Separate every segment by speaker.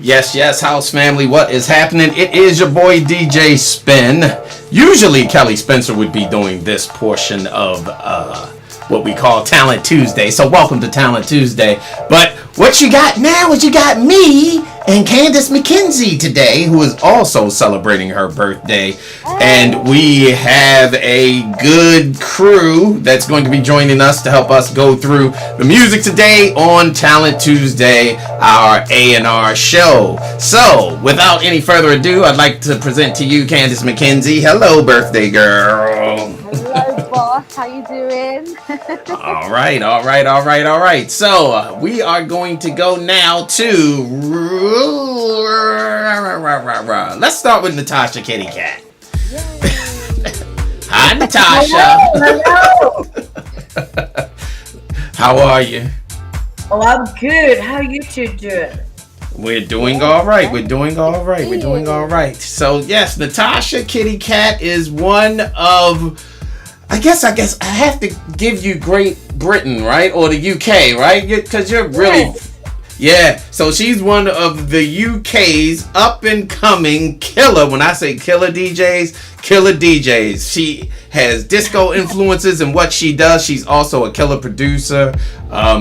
Speaker 1: Yes, house family, what is happening? It is your boy DJ Spen. Usually Kelly Spencer would be doing this portion of what we call Talent Tuesday. So welcome to Talent Tuesday. But what you got now is you got me and Candace McKenzie today, who is also celebrating her birthday. And we have a good crew that's going to be joining us to help us go through the music today on Talent Tuesday, our A&R show. So, without any further ado, I'd like to present to you Candace McKenzie. Hello, birthday girl.
Speaker 2: Hello, boss. How you doing?
Speaker 1: All right. So, we are going to go now to... Let's start with Natasha Kitty Cat. Hi, Natasha.
Speaker 3: Hello.
Speaker 1: How are you?
Speaker 3: Oh, I'm good. How you two doing?
Speaker 1: We're doing all right. So, yes, Natasha Kitty Cat is one of... I guess I have to give you Great Britain, right? Or the UK, right? Because you're really...
Speaker 3: Yes.
Speaker 1: Yeah, so she's one of the UK's up-and-coming killer. When I say killer DJs. She has disco influences in what she does. She's also a killer producer.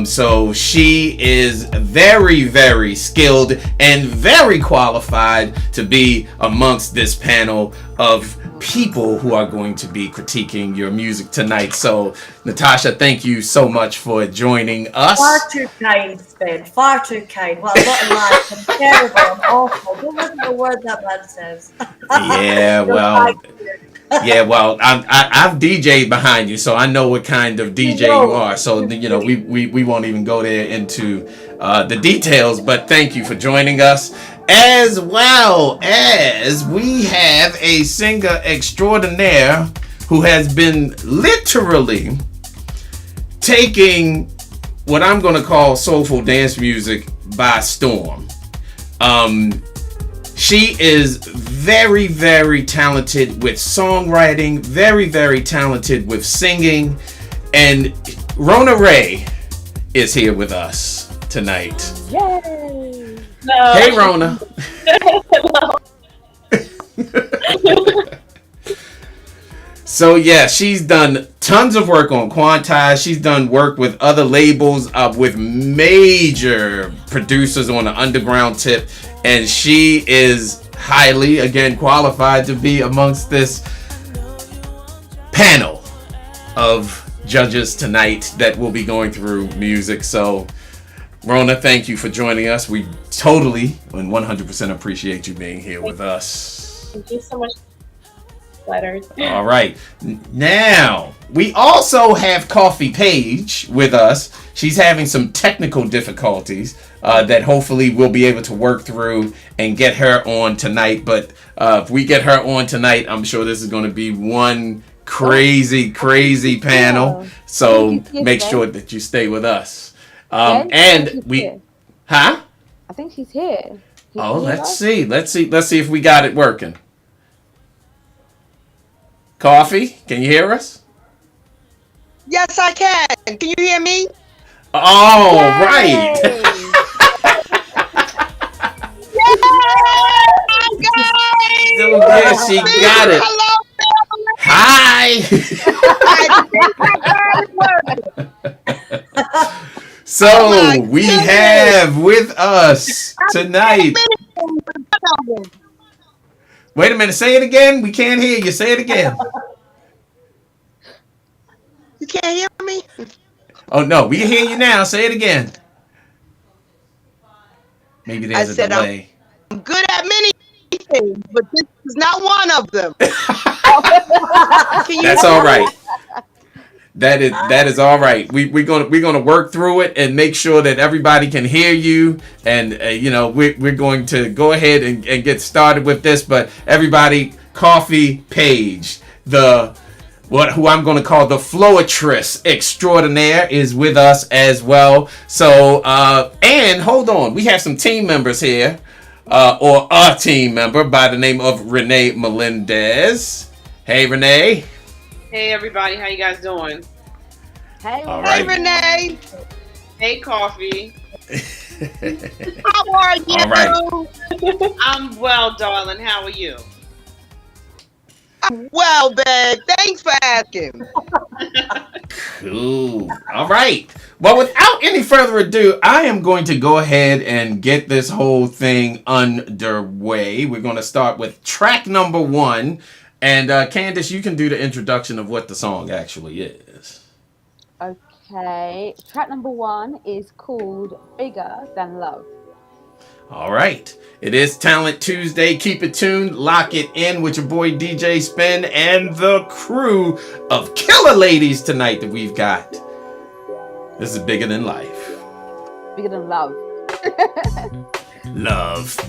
Speaker 1: So she is very, very skilled and very qualified to be amongst this panel of people who are going to be critiquing your music tonight. So, Natasha, thank you so much for joining us.
Speaker 3: Far too kind, Spen. Far too kind. Well, I'm not lying. I'm terrible. I'm awful. Don't listen to the word that man says.
Speaker 1: I've DJ'd behind you, so I know what kind of DJ you are. So, we won't even go there into the details, but thank you for joining us. As well as we have a singer extraordinaire who has been literally taking what I'm going to call soulful dance music by storm. She is very, very talented with songwriting, very, very talented with singing, and Rona Ray is here with us tonight.
Speaker 2: Yay!
Speaker 4: No.
Speaker 1: Hey, Rona. So, yeah, she's done tons of work on Quantize. She's done work with other labels, with major producers on the underground tip. And she is highly, again, qualified to be amongst this panel of judges tonight that will be going through music. So, Rona, thank you for joining us. We totally and 100% appreciate you being here with us.
Speaker 4: Thank you so much. Letters.
Speaker 1: All right. Now, we also have Coffee Page with us. She's having some technical difficulties that hopefully we'll be able to work through and get her on tonight. But if we get her on tonight, I'm sure this is going to be one crazy panel. So make sure that you stay with us. And we, huh?
Speaker 2: I think she's here.
Speaker 1: Let's see if we got it working. Coffee, can you hear us?
Speaker 5: Yes, I can. Can you hear me?
Speaker 1: Oh,
Speaker 2: Yay!
Speaker 1: right. So, yeah, she got it.
Speaker 5: Hello.
Speaker 1: Hi. So we have with us tonight. Wait a minute, say it again. We can't hear you. Say it again.
Speaker 5: You can't hear me?
Speaker 1: Oh no, we can hear you now. Say it again. Maybe there's a delay.
Speaker 5: I'm good at many things, but this is not one of them.
Speaker 1: That's all right. That is all right. We're gonna work through it and make sure that everybody can hear you. And we're going to go ahead and get started with this. But everybody, Coffee Page, who I'm going to call the Floetress extraordinaire, is with us as well. So and hold on, we have some team members here, or a team member by the name of Renee Melendez. Hey, Renee.
Speaker 4: Hey everybody, how you guys doing?
Speaker 2: Hey,
Speaker 1: All
Speaker 5: Hey,
Speaker 1: right.
Speaker 5: Renee.
Speaker 4: Hey Coffee.
Speaker 5: How are you?
Speaker 1: All right.
Speaker 4: I'm well, darling. How are you?
Speaker 5: Well, babe, thanks for asking.
Speaker 1: Cool. All right. Well, without any further ado, I am going to go ahead and get this whole thing underway. We're going to start with track number 1. And Candace, you can do the introduction of what the song actually is.
Speaker 2: Okay. Track number 1 is called Bigger Than Love.
Speaker 1: All right. It is Talent Tuesday. Keep it tuned. Lock it in with your boy DJ Spen and the crew of killer ladies tonight that we've got. This is Bigger Than Life.
Speaker 2: Bigger Than Love.
Speaker 1: Love.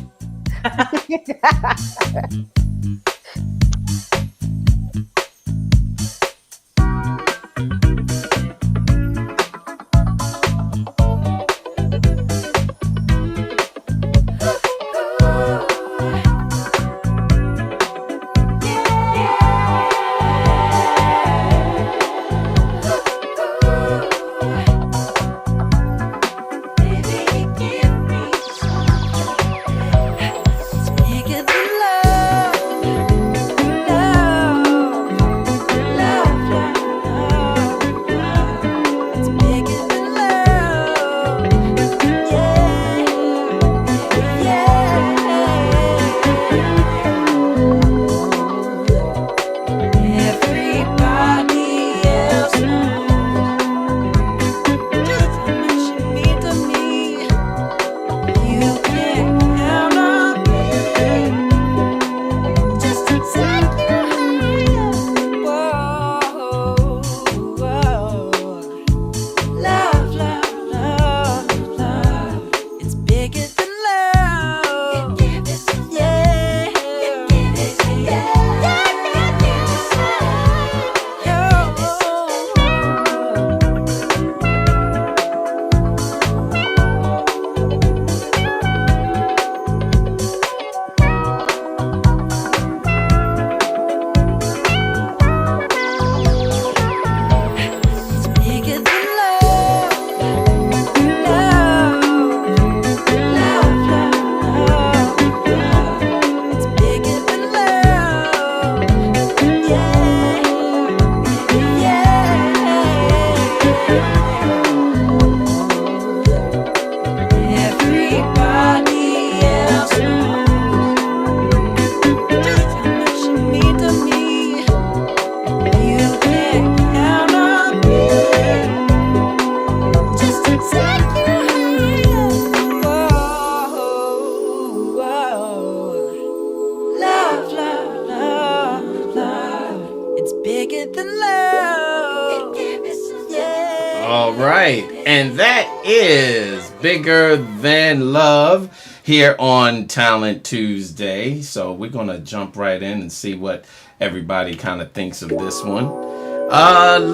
Speaker 1: All right. And that is Bigger Than Love here on Talent Tuesday. So we're going to jump right in and see what everybody kind of thinks of this one.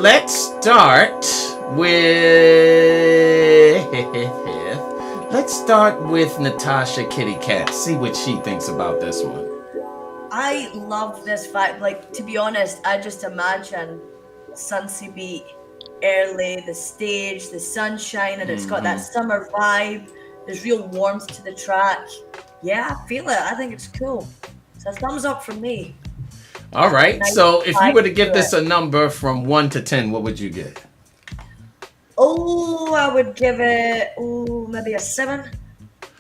Speaker 1: Let's start with Natasha Kitty Cat. See what she thinks about this one.
Speaker 3: I love this vibe. Like, to be honest, I just imagine Sunsea Beat early, the stage, the sunshine, and it's got that summer vibe. There's real warmth to the track. Yeah, I feel it. I think it's cool. So thumbs up from me.
Speaker 1: All right.
Speaker 3: Nice.
Speaker 1: So if you were to give this a number from 1 to 10, what would you get?
Speaker 3: Oh, I would give it, maybe a 7.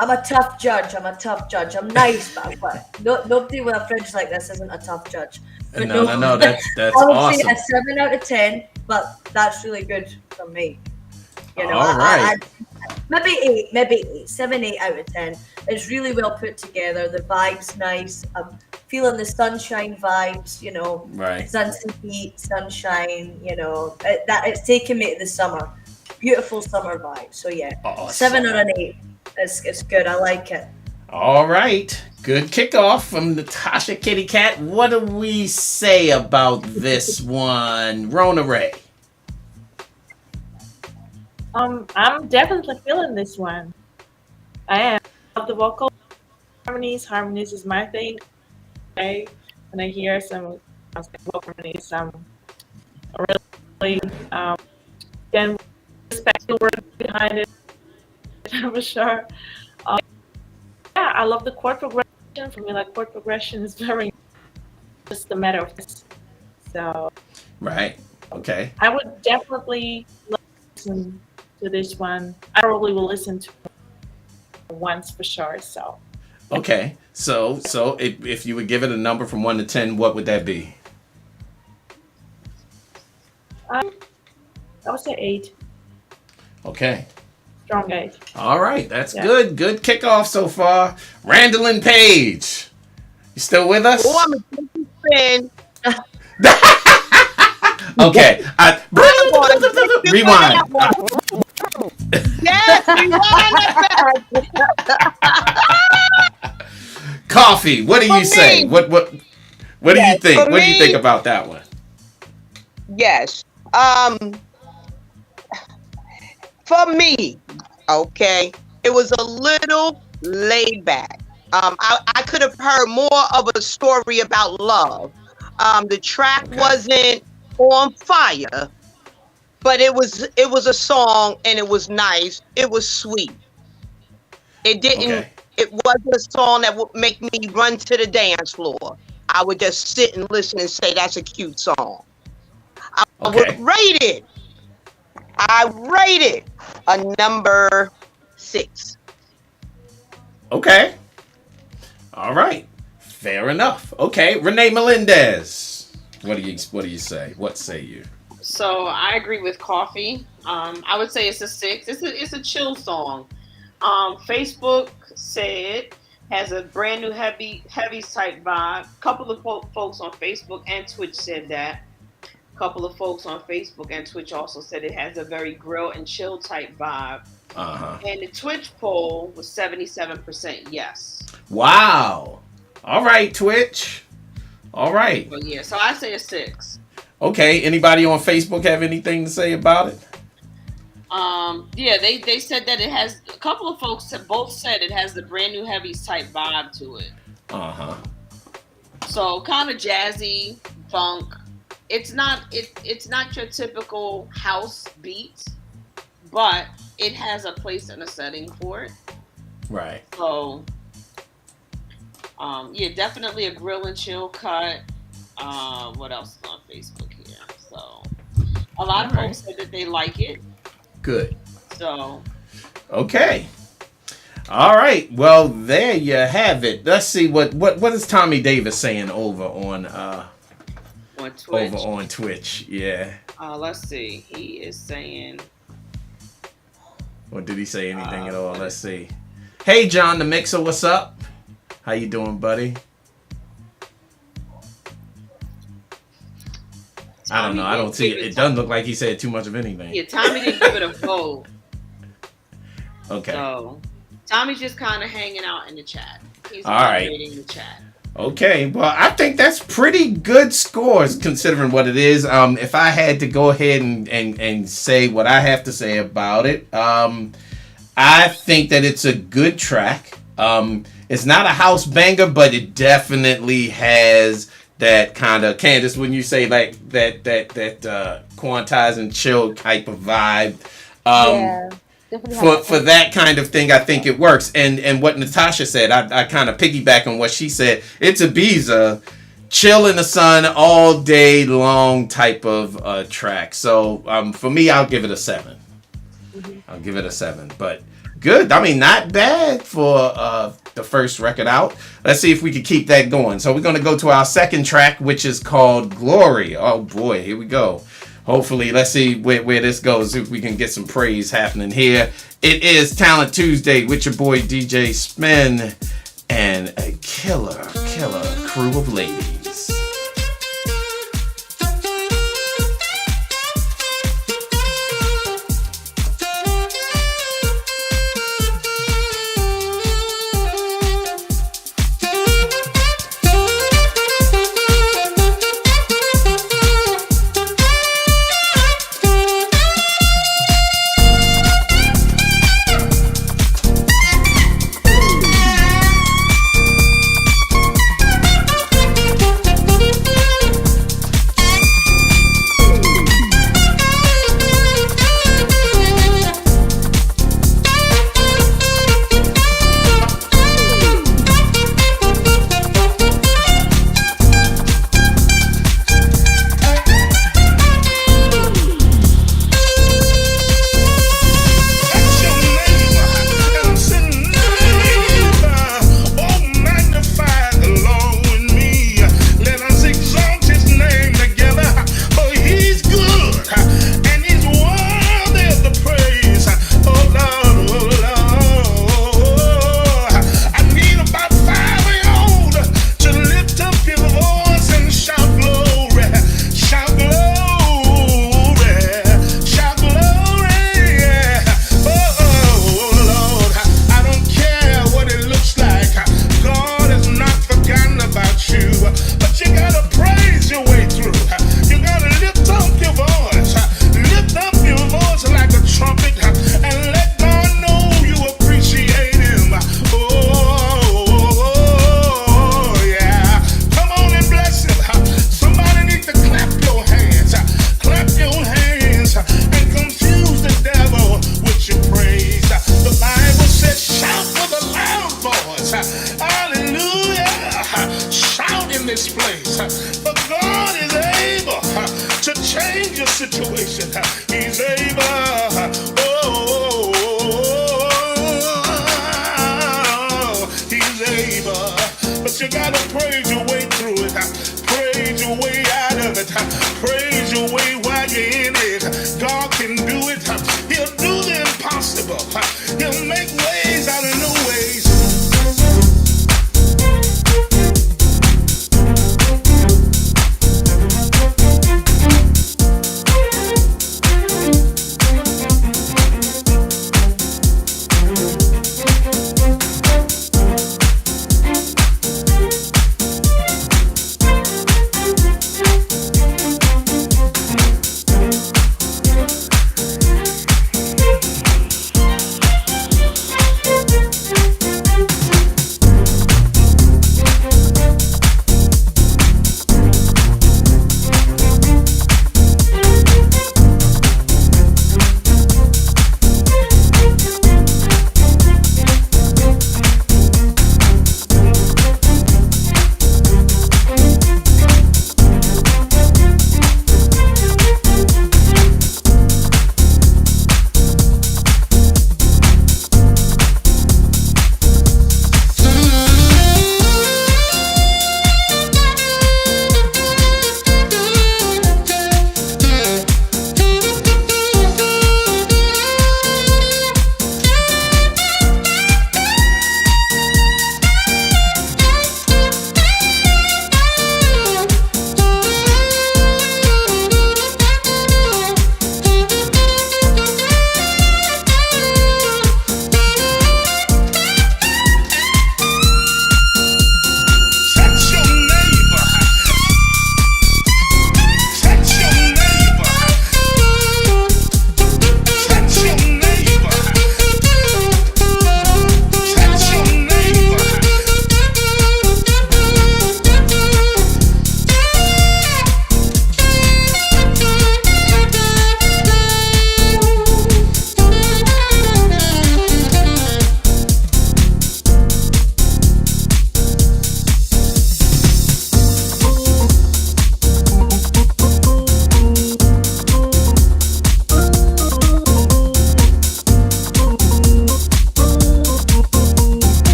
Speaker 3: I'm a tough judge. I'm nice, but nobody with a fridge like this isn't a tough judge. But
Speaker 1: No. That's
Speaker 3: I would
Speaker 1: awesome.
Speaker 3: say a 7 out of 10, but that's really good from me. You know,
Speaker 1: All right.
Speaker 3: maybe 8, 7, 8 out of 10. It's really well put together. The vibe's nice. I'm feeling the sunshine vibes, you know.
Speaker 1: Right.
Speaker 3: Sunset beat, sunshine, you know. It's taking me to the summer. Beautiful summer vibe. So yeah,
Speaker 1: Awesome.
Speaker 3: 7 out of 8. It's good. I like it.
Speaker 1: All right. Good kickoff from Natasha Kitty Cat. What do we say about this one? Rona Ray.
Speaker 6: I'm definitely feeling this one. I am. I love the vocal harmonies. Harmonies is my thing. Okay. When I hear some vocal harmonies, really can respect the word behind it. for sure. Yeah, I love the chord progression. For me, like chord progression is very just a matter of this. So
Speaker 1: Right. Okay.
Speaker 6: I would definitely listen to this one. I probably will listen to it once for sure. So
Speaker 1: Okay. So if you would give it a number from 1 to 10, what would that be?
Speaker 6: I would say 8.
Speaker 1: Okay.
Speaker 6: Strong 8.
Speaker 1: All right. That's
Speaker 6: Yeah.
Speaker 1: good. Good kickoff so far. Randall and Paige. You still with us?
Speaker 5: Oh, I'm a DJ Spen.
Speaker 1: Okay. Rewind.
Speaker 5: Yes, rewind that back.
Speaker 1: Coffee. What do you
Speaker 5: For
Speaker 1: say?
Speaker 5: me.
Speaker 1: What do you
Speaker 5: Yes,
Speaker 1: think?
Speaker 5: for
Speaker 1: What do you
Speaker 5: me.
Speaker 1: think about that one?
Speaker 5: Yes. For me, okay, it was a little laid back. I could have heard more of a story about love. The track
Speaker 1: Okay.
Speaker 5: wasn't on fire, but it was a song and it was nice. It was sweet. It didn't.
Speaker 1: Okay.
Speaker 5: It wasn't a song that would make me run to the dance floor. I would just sit and listen and say that's a cute song. I
Speaker 1: Okay.
Speaker 5: would rate it. I rate it a number 6.
Speaker 1: Okay. All right. Fair enough. Okay. Renee Melendez. What do you say? What say you?
Speaker 4: So I agree with Coffee. I would say it's a 6. It's a chill song. Facebook said has a brand new heavy type vibe. Couple of folks on Facebook and Twitch said that. Couple of folks on Facebook and Twitch also said it has a very grill and chill type vibe. And the Twitch poll was 77% yes.
Speaker 1: Wow. All right, Twitch. All right.
Speaker 4: But yeah, so I say a 6.
Speaker 1: Okay. Anybody on Facebook have anything to say about it?
Speaker 4: Yeah, they said that it has a couple of folks both said it has the brand new heavies type vibe to it. So kind of jazzy, funk. It's not your typical house beat, but it has a place and a setting for it.
Speaker 1: Right.
Speaker 4: So yeah, definitely a grill and chill cut. What else is on Facebook here? So a lot of folks said that they like it.
Speaker 1: Good.
Speaker 4: So
Speaker 1: okay. All right. Well, there you have it. Let's see what is Tommy Davis saying over on
Speaker 4: Twitch.
Speaker 1: Over on Twitch. Yeah.
Speaker 4: Let's see. He is saying.
Speaker 1: Or did he say anything at all? Let's see. Hey, John the Mixer. What's up? How you doing, buddy? I don't know. I don't see it. It doesn't look like he said too much of anything.
Speaker 4: Yeah, Tommy didn't give it a vote.
Speaker 1: Okay.
Speaker 4: So Tommy's just kind of hanging out in the chat. He's
Speaker 1: all right.
Speaker 4: moderating the chat.
Speaker 1: Okay, well, I think that's pretty good scores considering what it is. If I had to go ahead and say what I have to say about it, I think that it's a good track. It's not a house banger, but it definitely has that kind of, Candace, when you say like that quantize and chill type of vibe.
Speaker 2: Yeah.
Speaker 1: For that kind of thing, I think it works. And what Natasha said, I kind of piggyback on what she said. It's Ibiza, chill in the sun all day long type of track. So for me, I'll give it a 7. I'll give it a 7. But good. I mean, not bad for the first record out. Let's see if we can keep that going. So we're going to go to our second track, which is called Glory. Oh boy, here we go. Hopefully, let's see where this goes, if we can get some praise happening here. It is Talent Tuesday with your boy DJ Spen and a killer crew of ladies.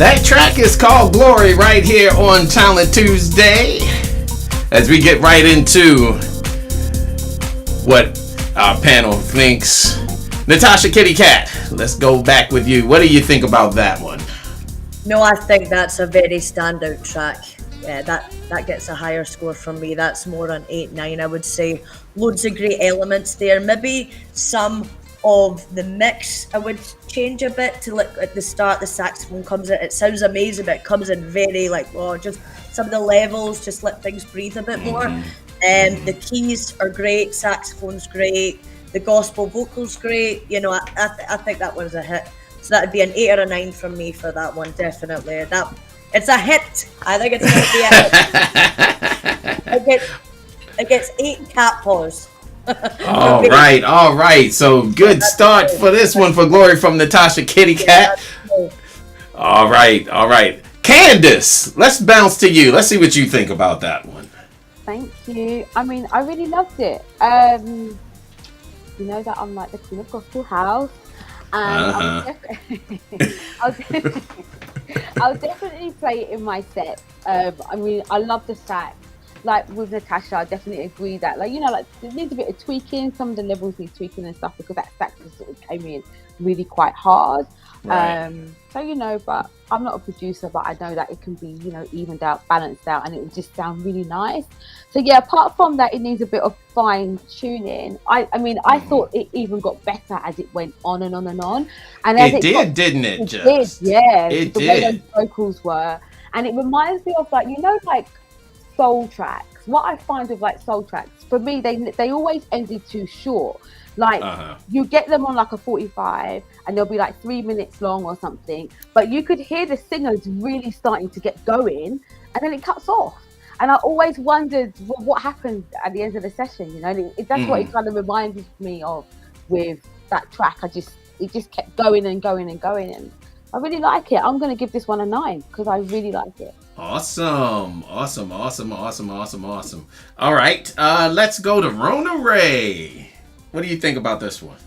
Speaker 1: That track is called Glory right here on Talent Tuesday. As we get right into what our panel thinks. Natasha Kitty Cat, let's go back with you. What do you think about that one?
Speaker 3: No, I think that's a very standout track. Yeah, that gets a higher score from me. That's more an 8-9, I would say. Loads of great elements there. Maybe some of the mix I would change a bit to, like, at the start the saxophone comes in. It sounds amazing, but it comes in very just some of the levels, just let things breathe a bit more. The keys are great, saxophone's great, the gospel vocals great. You know, I think that was a hit. So that'd be an 8 or a 9 from me for that one, definitely. It's a hit. I think it's going to be a hit. It gets 8 cat paws. All
Speaker 1: right. So good start for this one for Glory from Natasha Kitty Cat. All right. Candace, let's bounce to you. Let's see what you think about that one.
Speaker 2: Thank you. I mean, I really loved it. You know that I'm like the queen of gospel house. And I'll definitely play it in my set. I mean, I love the sax. Like with Natasha, I definitely agree that, like, you know, like it needs a bit of tweaking. Some of the levels need tweaking and stuff because that sax sort of came in really quite hard.
Speaker 1: Right.
Speaker 2: So, you know, but I'm not a producer, but I know that it can be, you know, evened out, balanced out, and it would just sound really nice. So yeah, apart from that, it needs a bit of fine tuning. I mean, I thought it even got better as it went on and on and on. And as
Speaker 1: it did, didn't it?
Speaker 2: It did, yeah.
Speaker 1: It
Speaker 2: the
Speaker 1: did.
Speaker 2: way those vocals were, and it reminds me of, like, you know, like soul tracks. What I find with like soul tracks, for me, they always ended too short. Like you get them on like a 45 and they'll be like 3 minutes long or something, but you could hear the singers really starting to get going and then it cuts off. And I always wondered what happened at the end of the session, you know. And that's what it kind of reminded me of with that track. It just kept going and going and going, and I really like it. I'm going to give this one a 9 because I really like it.
Speaker 1: Awesome. All right, let's go to Rona Ray. What do you think about this one?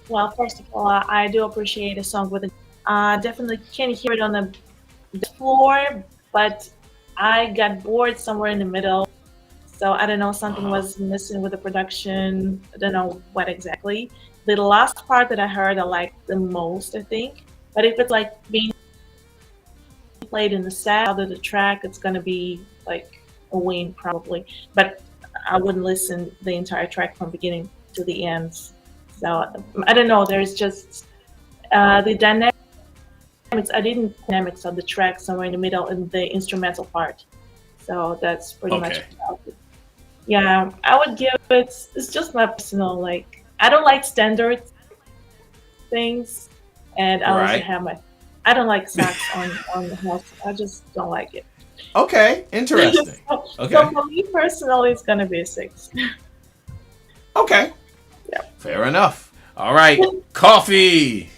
Speaker 6: Well, first of all, I do appreciate a song with definitely can't hear it on the floor, but I got bored somewhere in the middle. So I don't know, something was missing with the production. I don't know what exactly. The last part that I heard I liked the most, I think. But if it's like being played in the set out of the track, it's gonna be like a win probably. But I wouldn't listen the entire track from beginning to the end. So I don't know. There's just the dynamics. I didn't dynamics of the track somewhere in the middle in the instrumental part. So that's pretty much about it. Yeah, I would give it. It's just my personal, like, I don't like standard things, and I also have I don't like sax on the house. I just don't like it.
Speaker 1: Okay, interesting.
Speaker 6: So for me personally, it's gonna be a 6.
Speaker 1: Okay.
Speaker 6: Yeah.
Speaker 1: Fair enough. All right, coffee.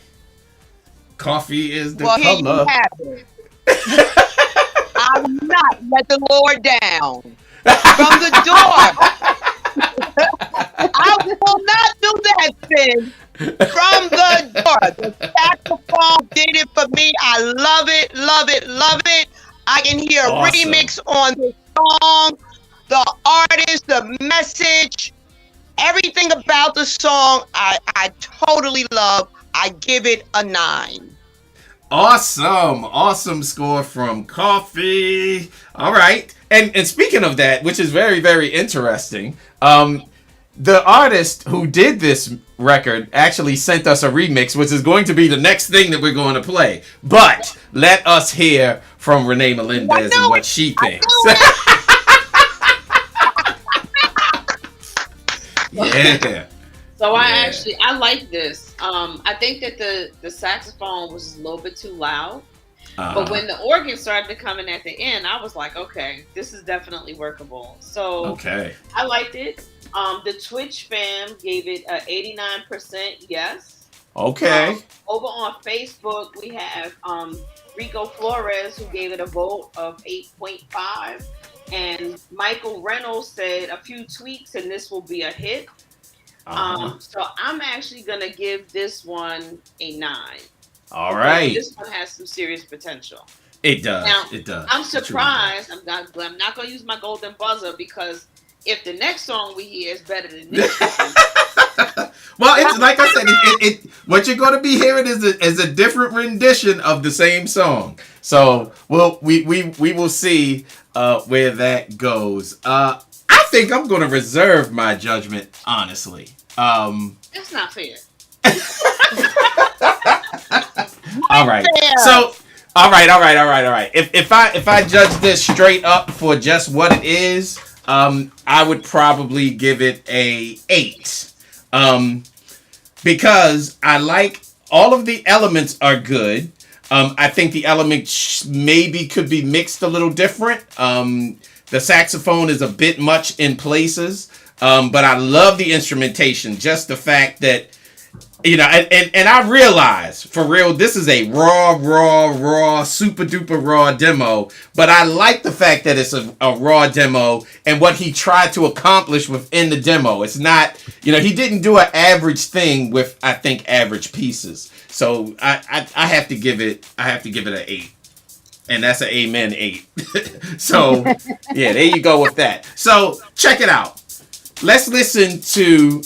Speaker 1: Coffee is the color.
Speaker 5: Here you have it. I will not let the Lord down. From the door. I will not do that, Spen. From the door. The saxophone did it for me. I love it. I can hear a remix on the song, the artist, the message, everything about the song. I totally love. I give it a 9.
Speaker 1: Awesome score from Coffee. All right, and speaking of that, which is very, very interesting, the artist who did this record actually sent us a remix, which is going to be the next thing that we're going to play. But let us hear from Renee Melendez and what she thinks. Yeah.
Speaker 4: So I like this. I think that the saxophone was a little bit too loud. But when the organ started coming at the end, I was like, okay, this is definitely workable. So I liked it. The Twitch fam gave it a 89% yes.
Speaker 1: Okay.
Speaker 4: Over on Facebook, we have Rico Flores, who gave it a vote of 8.5. And Michael Reynolds said a few tweaks and this will be a hit. So I'm actually going to give this one a 9.
Speaker 1: All right.
Speaker 4: This one has some serious potential.
Speaker 1: It does.
Speaker 4: Now,
Speaker 1: it does.
Speaker 4: I'm surprised. I'm not going to use my golden buzzer because if the next song we hear is better than this,
Speaker 1: well, it's like I said. What you're going to be hearing is a different rendition of the same song. So we will see where that goes. I think I'm going to reserve my judgment. Honestly,
Speaker 4: that's not fair.
Speaker 1: All right. So. All right. If I judge this straight up for just what it is, I would probably give it a 8. Because I like all of the elements are good. I think the elements maybe could be mixed a little different. The saxophone is a bit much in places, but I love the instrumentation. Just the fact that. And I realize, for real, this is a raw, super duper raw demo. But I like the fact that it's a raw demo and what he tried to accomplish within the demo. It's not, he didn't do an average thing with, I think, average pieces. So I have to give it an 8. And that's an amen 8. So, yeah, there you go with that. So, check it out. Let's listen to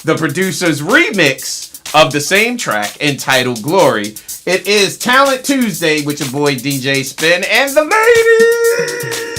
Speaker 1: the producer's remix of the same track entitled Glory. It is Talent Tuesday with your boy DJ Spen and the ladies.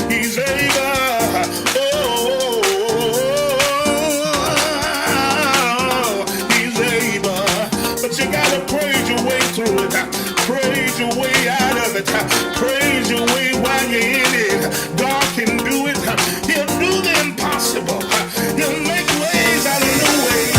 Speaker 7: He's able. He's able. But you gotta praise your way through it. Praise your way out of it. Praise your way while you're in it. God can do it. He'll do the impossible. He'll make ways out of no ways.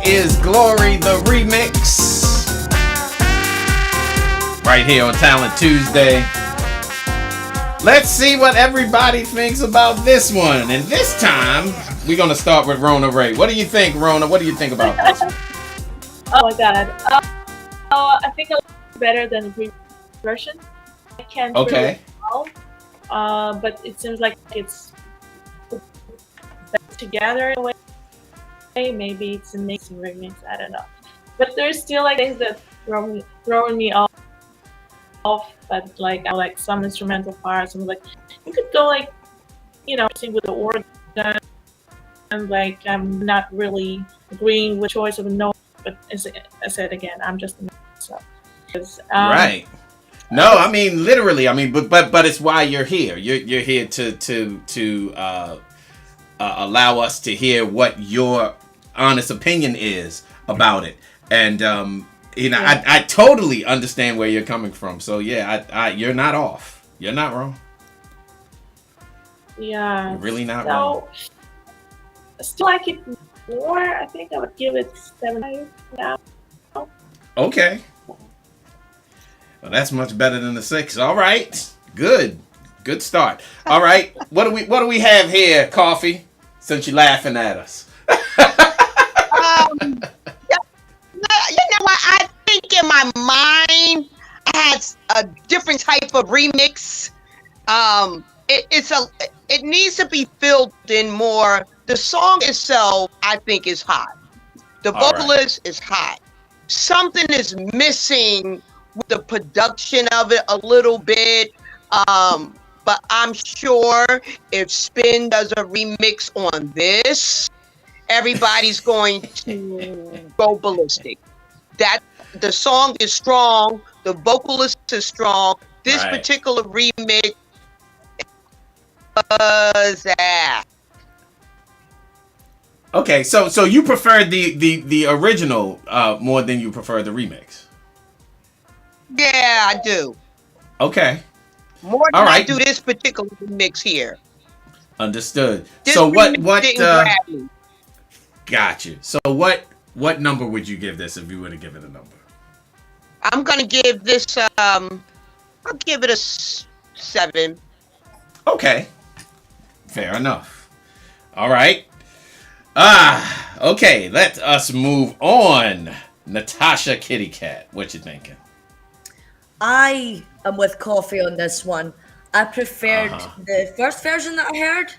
Speaker 1: That is Glory, the remix. Right here on Talent Tuesday. Let's see what everybody thinks about this one. And this time, we're going to start with Rona Ray. What do you think, Rona? What do you think about this one?
Speaker 6: Oh my God. I think a little better than the previous version. I can't really tell, but it seems like it's together in a way. Maybe it's a mix and remix. I don't know. But there's still like things that throwing me off. But like I like some instrumental parts. I'm like, you could go like, sing with the organ. And like I'm not really agreeing with choice of a note. But as I said again, I'm just a mix.
Speaker 1: Right. No, I mean literally. I mean, but it's why you're here. You're here to allow us to hear what your honest opinion is about it, and I totally understand where you're coming from. So yeah, you're not off. You're not wrong.
Speaker 6: Yeah.
Speaker 1: You're really not wrong.
Speaker 6: I still like it more. I think I would give it 7 now.
Speaker 1: Okay. Well, that's much better than the 6. All right. Good start. All right. What do we have here, Coffee? Since you're laughing at us.
Speaker 5: You know what? I think in my mind, I had a different type of remix. It needs to be filled in more. The song itself, I think, is hot. The vocalist is hot. Something is missing with the production of it a little bit. But I'm sure if Spen does a remix on this, everybody's going to go ballistic. That the song is strong, the vocalist is strong. This particular remix was that.
Speaker 1: Okay, so you prefer the original more than you prefer the remix?
Speaker 5: Yeah, I do.
Speaker 1: Okay.
Speaker 5: More than I do this particular remix here.
Speaker 1: Understood.
Speaker 5: This
Speaker 1: so what
Speaker 5: didn't grab me.
Speaker 1: Got you. So what number would you give this if you were to give it a number?
Speaker 5: I'm gonna give this I'll give it a 7.
Speaker 1: Okay. Fair enough. All right. Okay, let us move on. Natasha Kitty Cat, what you thinking?
Speaker 3: I am with Coffee on this one. I preferred the first version that I heard.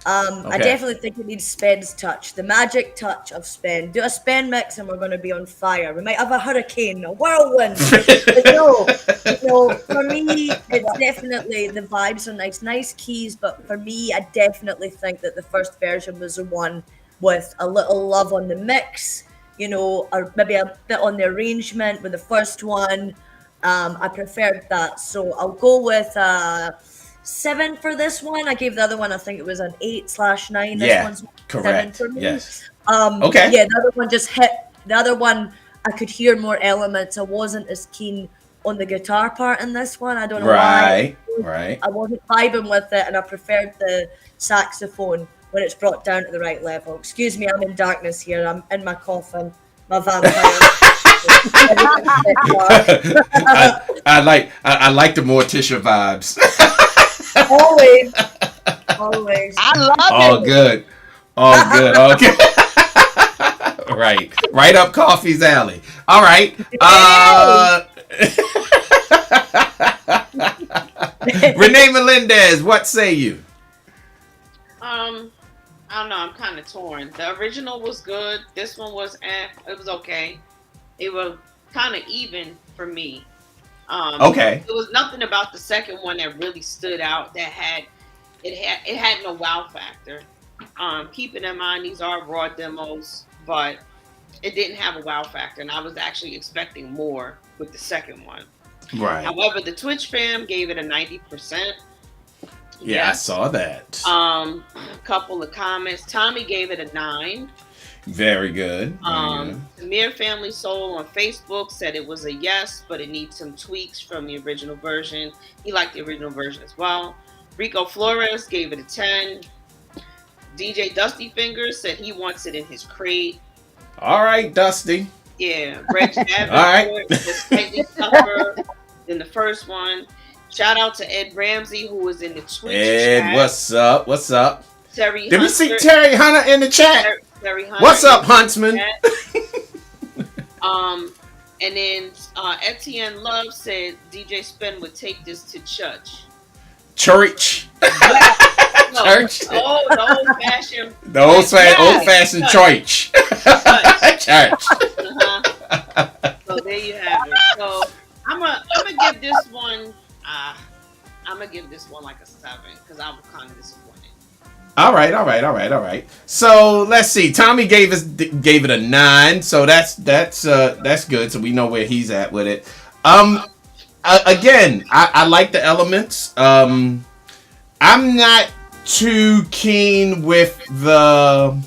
Speaker 3: I definitely think it needs Spen's touch, the magic touch of Spen. Do a Spen mix and we're going to be on fire. We might have a hurricane, a whirlwind. But no, for me, it's definitely, the vibes are nice keys. But for me, I definitely think that the first version was the one with a little love on the mix, or maybe a bit on the arrangement with the first one. I preferred that. So I'll go with 7 for this one. I gave the other one, I think it was an 8/9. This one's
Speaker 1: correct.
Speaker 3: 7 for me.
Speaker 1: Yes.
Speaker 3: Okay. Yeah, the other one just hit. The other one, I could hear more elements. I wasn't as keen on the guitar part in this one. I don't know why.
Speaker 1: Right.
Speaker 3: I wasn't vibing with it, and I preferred the saxophone when it's brought down to the right level. Excuse me, I'm in darkness here. I'm in my coffin. My vampire.
Speaker 1: I like the Morticia vibes.
Speaker 3: Always.
Speaker 5: I love it.
Speaker 1: All good. Right up Coffee's alley. All right. Renee Melendez, what say you?
Speaker 4: I don't know. I'm kind of torn. The original was good. This one was it was okay. It was kind of even for me.
Speaker 1: Okay.
Speaker 4: There was nothing about the second one that really stood out. That had no wow factor. Keeping in mind these are raw demos, but it didn't have a wow factor, and I was actually expecting more with the second one.
Speaker 1: Right.
Speaker 4: However, the Twitch fam gave it a 90%.
Speaker 1: Yeah, yes. I saw that.
Speaker 4: A couple of comments. Tommy gave it a 9.
Speaker 1: Very good.
Speaker 4: The Mere Family Soul on Facebook said it was a yes, but it needs some tweaks from the original version. He liked the original version as well. Rico Flores gave it a 10. DJ Dusty Fingers said he wants it in his crate.
Speaker 1: All right, Dusty.
Speaker 4: Yeah, Reg Davenport.
Speaker 1: All right.
Speaker 4: Was slightly tougher than the first one. Shout out to Ed Ramsey, who was in the Twitch
Speaker 1: Ed,
Speaker 4: chat.
Speaker 1: what's up? What's up?
Speaker 4: Terry
Speaker 1: Did
Speaker 4: Hunter.
Speaker 1: we see Terry Hunter in the chat?
Speaker 4: Terry Hunter.
Speaker 1: What's up, Huntsman?
Speaker 4: And then Etienne Love said DJ Spen would take this to church.
Speaker 1: Church.
Speaker 4: No,
Speaker 1: Church.
Speaker 4: Oh, the old fashioned.
Speaker 1: The old fashioned church. Church.
Speaker 4: So there you have it. So I'm gonna give this one. I'm gonna give this one like a 7 because I was kind of disappointed. All
Speaker 1: right. So let's see. Tommy gave it a 9, so that's good. So we know where he's at with it. Again, I like the elements. I'm not too keen with the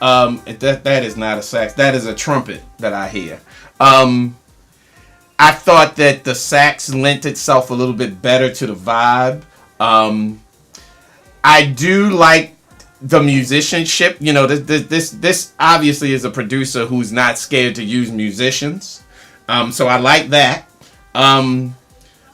Speaker 1: that is not a sax. That is a trumpet that I hear. I thought that the sax lent itself a little bit better to the vibe. I do like the musicianship. You know, this obviously is a producer who's not scared to use musicians. So I like that.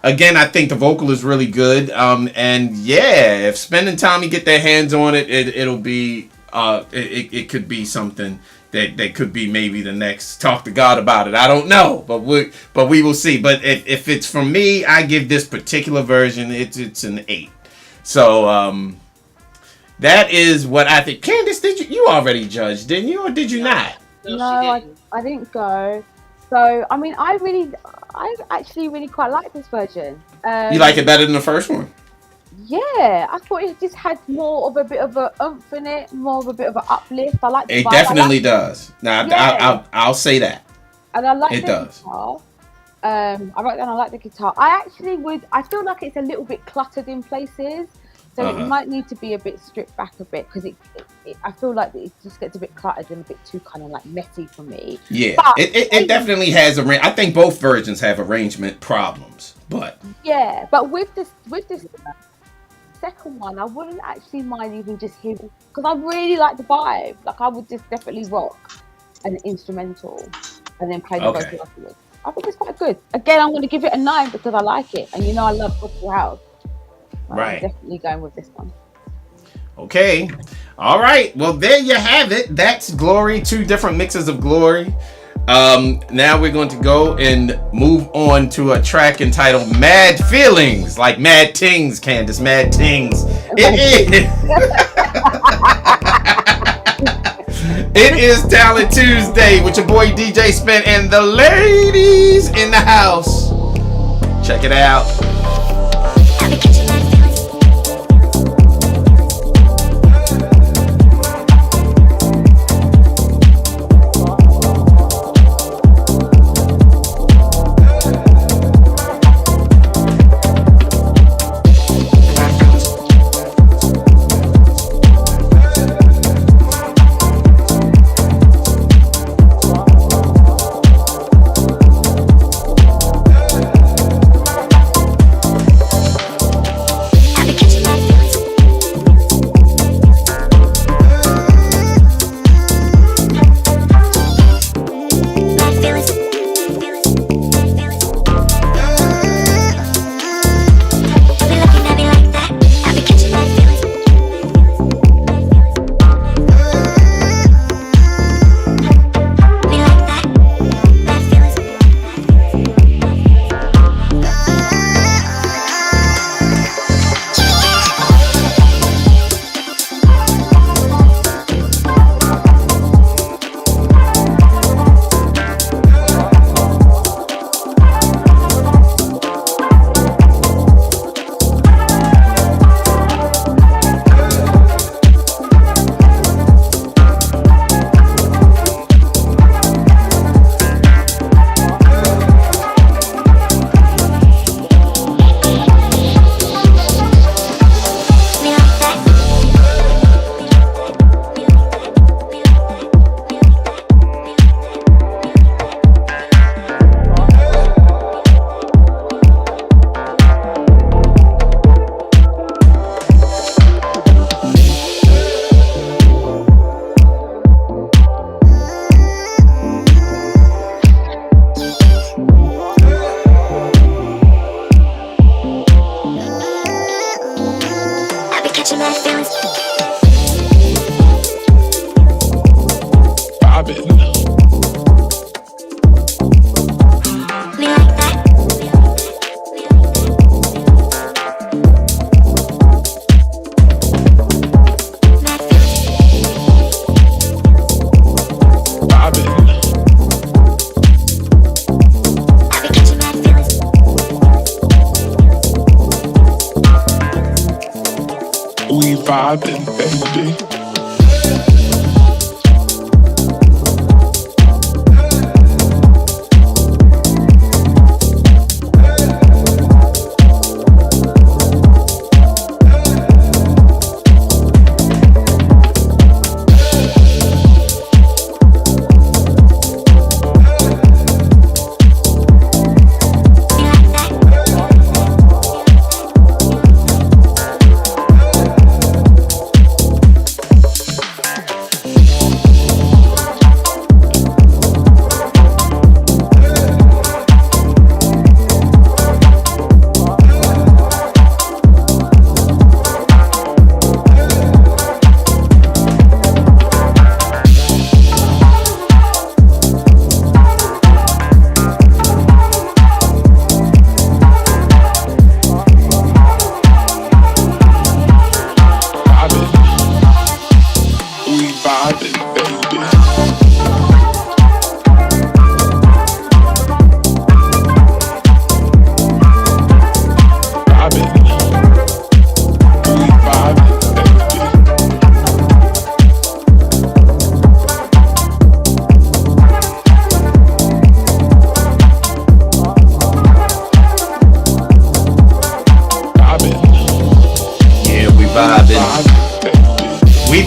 Speaker 1: Again, I think the vocal is really good. And yeah, if Spen and Tommy get their hands on it, it'll be it could be something that could be maybe the next Talk to God about it. I don't know, but we will see. But if it's from me, I give this particular version it's an 8. So that is what I think. Candace, did you already judged, didn't you, or did you not?
Speaker 2: No, I didn't go. So I mean, I actually really quite like this version.
Speaker 1: You like it better than the first one?
Speaker 2: Yeah, I thought it just had more of a bit of a oomph in it, more of a bit of an uplift. I like the
Speaker 1: it
Speaker 2: vibe.
Speaker 1: definitely does. Now I'll say that.
Speaker 2: And I like
Speaker 1: it
Speaker 2: the
Speaker 1: does.
Speaker 2: guitar. I wrote down I like the guitar. I feel like it's a little bit cluttered in places. So it might need to be a bit stripped back a bit because I feel like it just gets a bit cluttered and a bit too kind of like messy for me.
Speaker 1: Yeah, but it definitely has I think both versions have arrangement problems, but
Speaker 2: yeah, but with this second one, I wouldn't actually mind even just hearing because I really like the vibe. Like I would just definitely rock an instrumental and then play the vocal afterwards. I think it's quite good. Again, I'm going to give it a 9 because I like it, and you know I love gospel house.
Speaker 1: Right.
Speaker 2: I'm definitely going with this one.
Speaker 1: Okay. All right. Well, there you have it. That's Glory. 2 different mixes of Glory. Now we're going to go and move on to a track entitled Mad Feelings. Like Mad Tings, Candace. Mad Tings. It is Talent Tuesday with your boy DJ Spen and the ladies in the house. Check it out.
Speaker 7: We vibing, baby.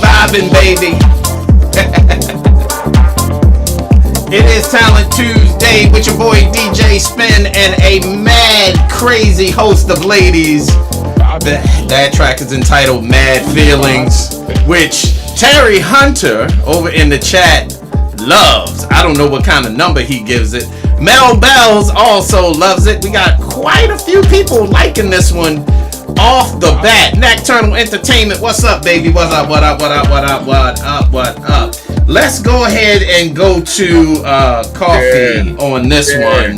Speaker 1: Vibing, baby. It is Talent Tuesday with your boy DJ Spen and a mad crazy host of ladies. That track is entitled Mad Feelings, which Terry Hunter over in the chat loves. I don't know what kind of number he gives it. Mel Bells also loves it. We got quite a few people liking this one off the bat. Nocturnal Entertainment, what's up, baby? What's up? What up? What up? What up? What up? What up? Let's go ahead and go to Coffee on this one,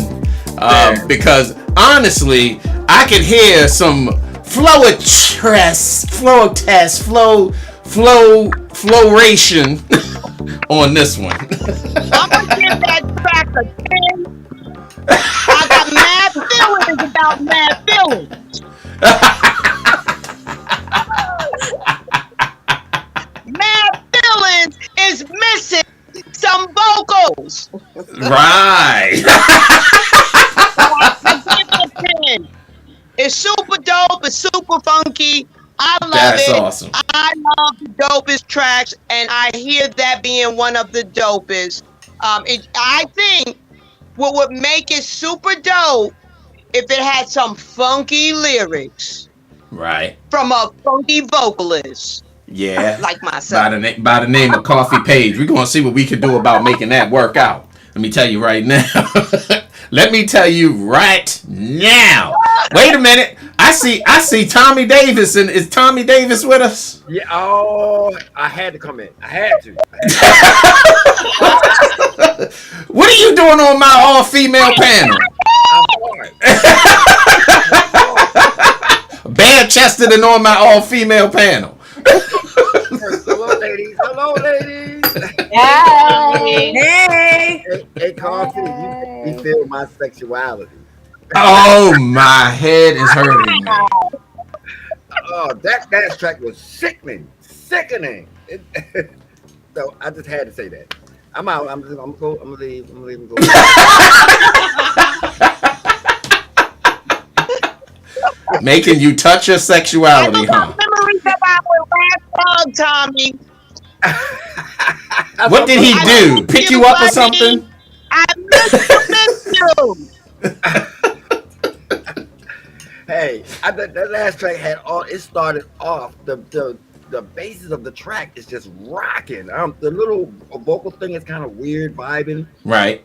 Speaker 1: because honestly, I could hear some floration on this one.
Speaker 5: I'm gonna give that track a 10. I got mad feelings about mad feelings. Mad Feelings is missing some vocals.
Speaker 1: Right.
Speaker 5: It's super dope. It's super funky. I love
Speaker 1: That's
Speaker 5: it.
Speaker 1: Awesome.
Speaker 5: I love the dopest tracks, and I hear that being one of the dopest. I think what would make it super dope if it had some funky lyrics.
Speaker 1: Right.
Speaker 5: From a funky vocalist.
Speaker 1: Yeah.
Speaker 5: Like myself.
Speaker 1: By the name of Coffee Page. We're going to see what we can do about making that work out. Let me tell you right now. Let me tell you right now. Wait a minute. I see Tommy Davis. And is Tommy Davis with us?
Speaker 8: Yeah. Oh, I had to come in. I had to.
Speaker 1: What are you doing on my all-female panel? Bare-chested and on my all-female panel.
Speaker 8: Hello, ladies. Hello, ladies.
Speaker 3: Hey.
Speaker 8: Hey, Coffee, you feel my sexuality.
Speaker 1: Oh, my head is hurting.
Speaker 8: Oh, that dance track was sickening. So I just had to say that. I'm out. I'm gonna leave and go.
Speaker 1: Making you touch your sexuality, huh?
Speaker 5: Memories of our last song, Tommy.
Speaker 1: What did he do? Pick you up or something?
Speaker 5: I miss you.
Speaker 8: Hey, that last track had all. It started off the basis of the track is just rocking. The little vocal thing is kind of weird, vibing.
Speaker 1: Right.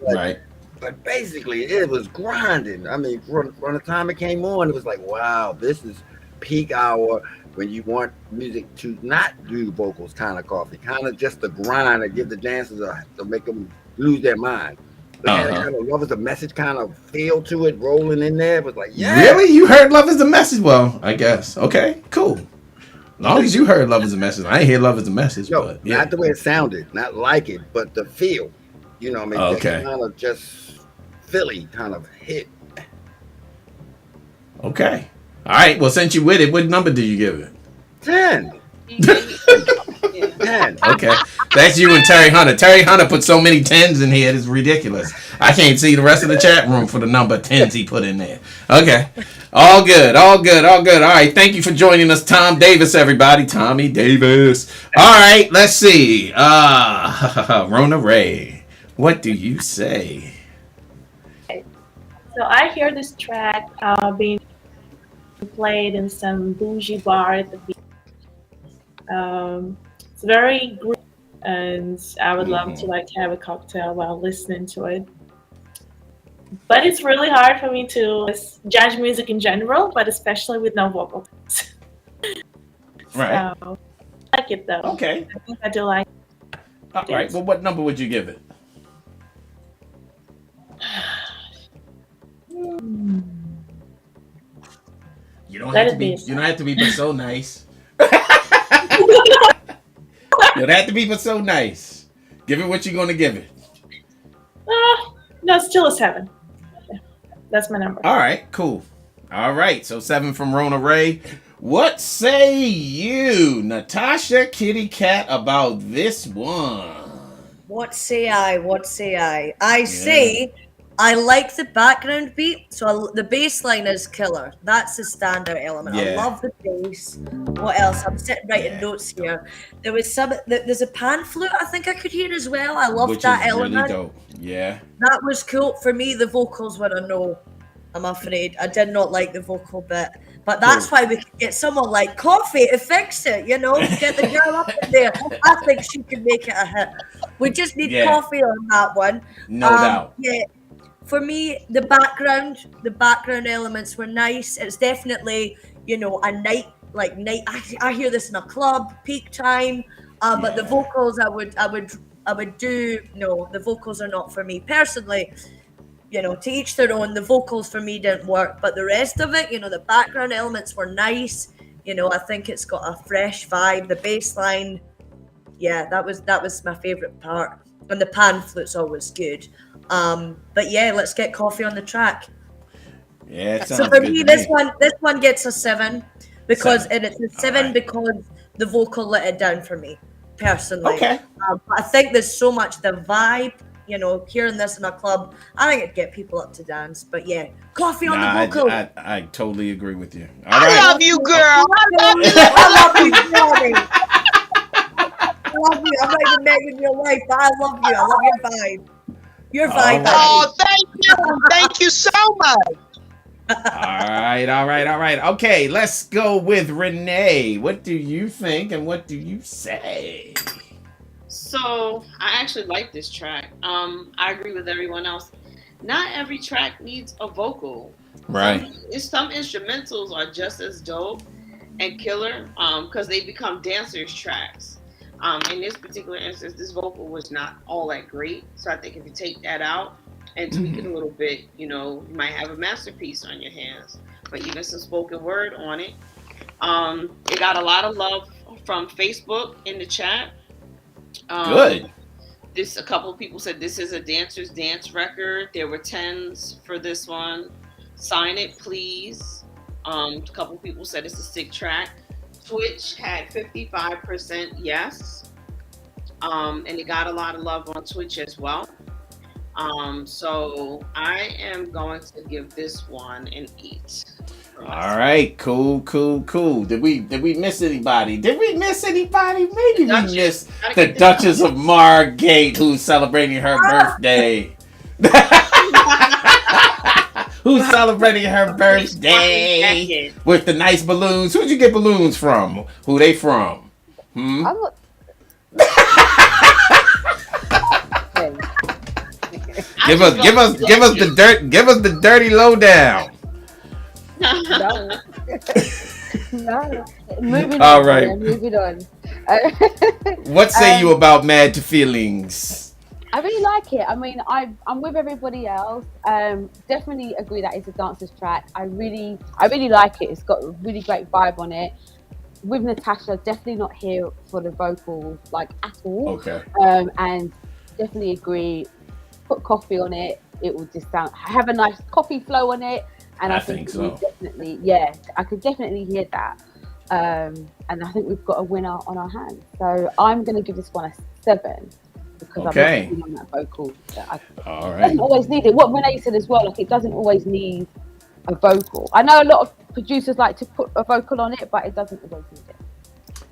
Speaker 8: But basically, it was grinding. I mean, from the time it came on, it was like, wow, this is peak hour. when you want music to not do vocals, kind of coffee, kind of just the grind and give the dancers to make them lose their mind. But had a kind of Love Is a Message kind of feel to it, rolling in there. It was like, yeah.
Speaker 1: Really? You heard Love Is a Message? Well, I guess. Okay, cool. As long as you heard Love Is a Message. I ain't hear Love Is a Message.
Speaker 8: No,
Speaker 1: but yeah.
Speaker 8: not the way it sounded, not like it, but the feel. You know what I mean?
Speaker 1: Okay.
Speaker 8: Kind of just Philly kind of hit.
Speaker 1: Okay. All right. Well, since you with it, what number do you give it?
Speaker 8: 10. 10.
Speaker 1: Okay. That's you and Terry Hunter. Terry Hunter put so many 10s in here, it's ridiculous. I can't see the rest of the chat room for the number of 10s he put in there. Okay. All good. All right. Thank you for joining us, Tom Davis, everybody. Tommy Davis. All right. Let's see. Rona Ray, what do you say?
Speaker 6: So I hear this track being played in some bougie bar at the beach. It's very groovy, and I would love to like have a cocktail while listening to it. But it's really hard for me to judge music in general, but especially with no vocals.
Speaker 1: Right.
Speaker 6: So, I like it though.
Speaker 1: Okay.
Speaker 6: I think I do like it.
Speaker 1: All right. Well, what number would you give it? You don't have to be but so nice. You don't have to be but so nice. Give it what you're gonna give it.
Speaker 6: No, still a 7. Yeah, that's my number.
Speaker 1: All right, cool. All right, so 7 from Rona Ray. What say you, Natasha Kitty Cat, about this one?
Speaker 3: What say I? I say I like the background beat, so the bass line is killer. That's the standout element. I love the bass. What else? I'm sitting writing notes here. There was there's a pan flute I think I could hear as well. I loved that element.
Speaker 1: Really dope. Yeah.
Speaker 3: That was cool. For me, the vocals were a no. I'm afraid. I did not like the vocal bit. But that's why we could get someone like Coffee to fix it, you know? Get the girl up in there. I think she could make it a hit. We just need Coffee on that one.
Speaker 1: No doubt.
Speaker 3: Yeah. For me, the background elements were nice. It's definitely, you know, a night. I hear this in a club, peak time. But the vocals, I would do. No, the vocals are not for me personally. You know, to each their own. The vocals for me didn't work, but the rest of it, you know, the background elements were nice. You know, I think it's got a fresh vibe. The bass line, that was my favorite part, and the pan flute's always good. But yeah, let's get Coffee on the track.
Speaker 1: Yeah, it sounds
Speaker 3: so for
Speaker 1: good
Speaker 3: me,
Speaker 1: to
Speaker 3: this one gets a 7 because and it's a 7 because the vocal let it down for me personally. Okay. I think there's so much the vibe. You know, hearing this in a club, I think it'd get people up to dance. But yeah, Coffee on the vocal.
Speaker 1: I totally agree with you.
Speaker 5: I love you, girl.
Speaker 3: I love you, Johnny. I love you. I'm not even making your wife, but I love you. I love your vibe. Your vibe.
Speaker 5: Oh, thank you. Thank you so much.
Speaker 1: All right. Okay, let's go with Renee. What do you think and what do you say?
Speaker 4: So I actually like this track. I agree with everyone else. Not every track needs a vocal.
Speaker 1: Right.
Speaker 4: Some instrumentals are just as dope and killer because they become dancers' tracks. In this particular instance, this vocal was not all that great. So I think if you take that out and tweak it a little bit, you know, you might have a masterpiece on your hands. But even some spoken word on it. It got a lot of love from Facebook in the chat.
Speaker 1: Good.
Speaker 4: A couple of people said this is a dancer's dance record. There were 10s for this one. Sign it, please. A couple of people said it's a sick track. Twitch had 55% yes. And it got a lot of love on Twitch as well. So I am going to give this one an 8.
Speaker 1: All right, cool. Did we miss anybody? Maybe we missed the Duchess of Margate, who's celebrating her birthday. Who's celebrating her birthday with the nice balloons? Who'd you get balloons from? Who they from? Give us the dirty lowdown.
Speaker 2: No. Moving
Speaker 1: All
Speaker 2: on.
Speaker 1: right.
Speaker 2: Yeah, moving on.
Speaker 1: What say you about Mad to Feelings?
Speaker 2: I really like it. I mean, I'm with everybody else. Definitely agree that it's a dancer's track. I really like it. It's got a really great vibe on it. With Natasha, definitely not here for the vocals like at all.
Speaker 1: Okay.
Speaker 2: And definitely agree. Put coffee on it. It will just have a nice coffee flow on it. And I think so. Definitely, yeah, I could definitely hear that. And I think we've got a winner on our hands. So I'm going to give this one a 7 because I'm not on that vocal.
Speaker 1: All right.
Speaker 2: It doesn't always need it. What Renee said as well, like it doesn't always need a vocal. I know a lot of producers like to put a vocal on it, but it doesn't always need it.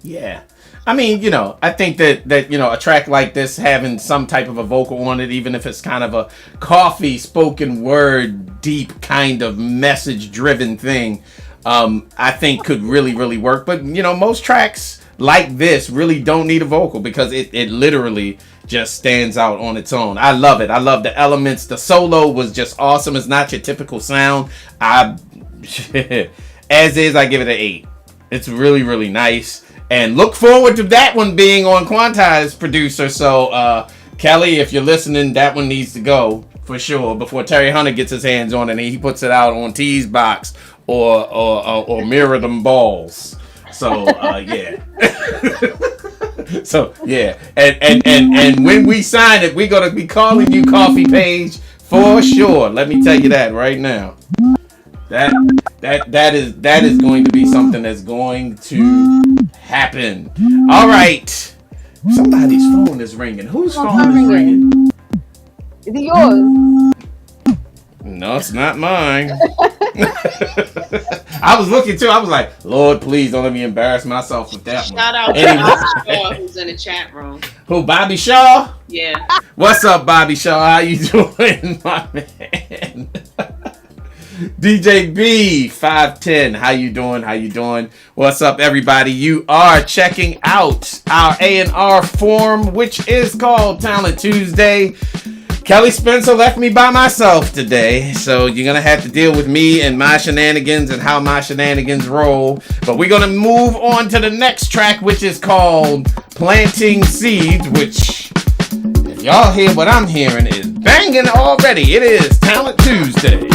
Speaker 1: Yeah. I mean, you know, I think that you know, a track like this having some type of a vocal on it, even if it's kind of a coffee spoken word, deep kind of message driven thing, I think could really, really work. But, you know, most tracks like this really don't need a vocal because it literally just stands out on its own. I love it. I love the elements. The solo was just awesome. It's not your typical sound. As is, I give it an 8. It's really, really nice. And look forward to that one being on Quantize producer. So, Kelly, if you're listening, that one needs to go for sure before Terry Hunter gets his hands on it and he puts it out on T's Box or Mirror Them Balls. So, yeah. So, yeah. And when we sign it, we're going to be calling you Coffee Page for sure. Let me tell you that right now. That is going to be something that's going to happen. All right. Somebody's phone is ringing. Whose phone is ringing?
Speaker 2: Is it yours?
Speaker 1: No, it's not mine. I was looking too. I was like, Lord, please don't let me embarrass myself with that one.
Speaker 4: Shout out to Bobby Shaw, who's in the chat room.
Speaker 1: Who, Bobby Shaw?
Speaker 4: Yeah.
Speaker 1: What's up, Bobby Shaw? How you doing, my man? DJ B 510, how you doing? What's up, everybody? You are checking out our A&R forum, which is called Talent Tuesday. Kelly Spencer left me by myself today, so you're gonna have to deal with me and my shenanigans and how my shenanigans roll. But we're gonna move on to the next track, which is called Planting Seeds, which, if y'all hear what I'm hearing, is banging already. It is Talent Tuesday.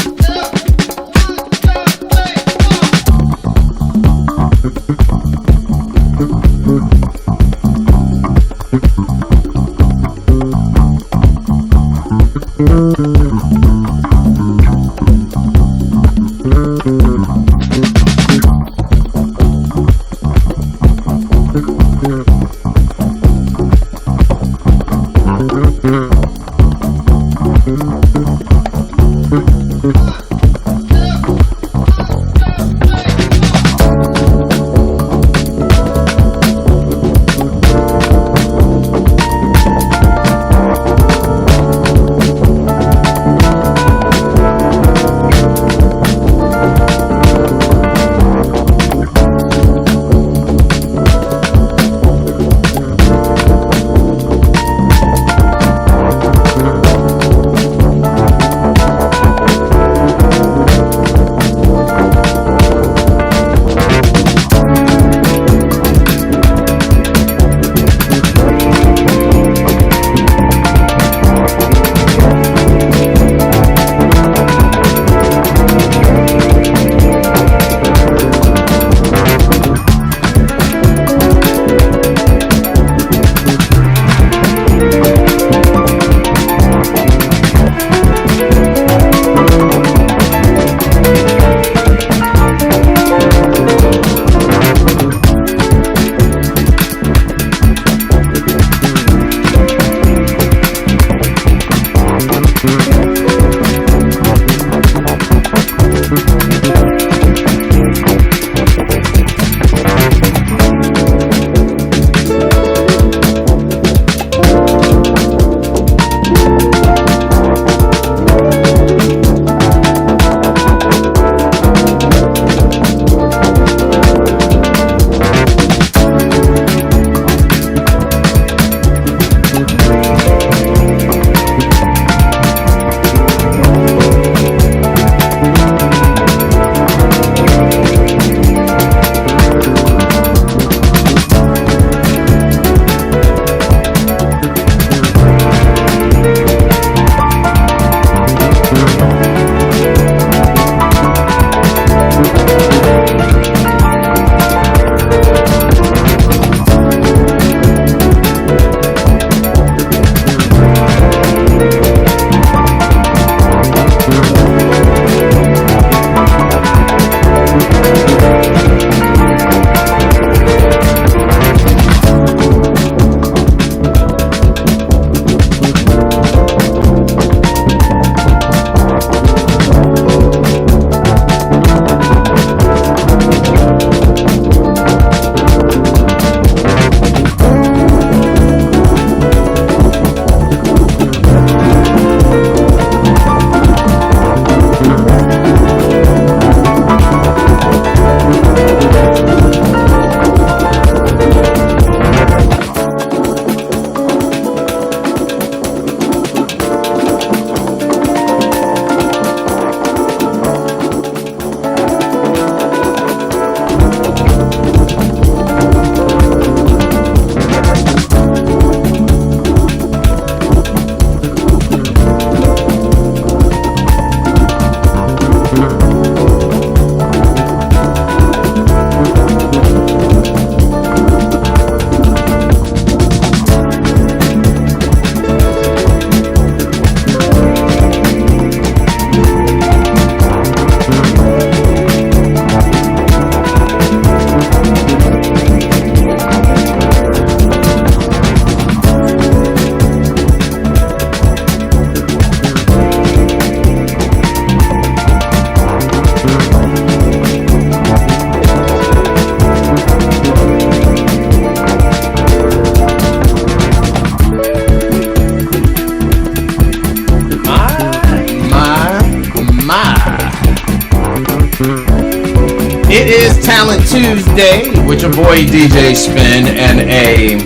Speaker 1: Tuesday with your boy DJ Spen and a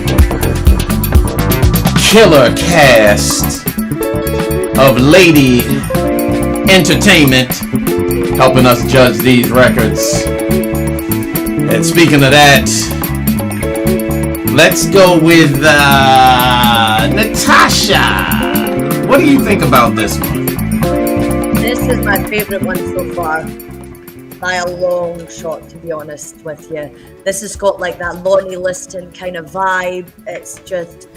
Speaker 1: killer cast of lady entertainment helping us judge these records. And speaking of that, let's go with Natasha. What do you think about this one?
Speaker 3: This is my favorite one so far. By a long shot, to be honest with you. This has got like that Lonnie Liston kind of vibe. It's just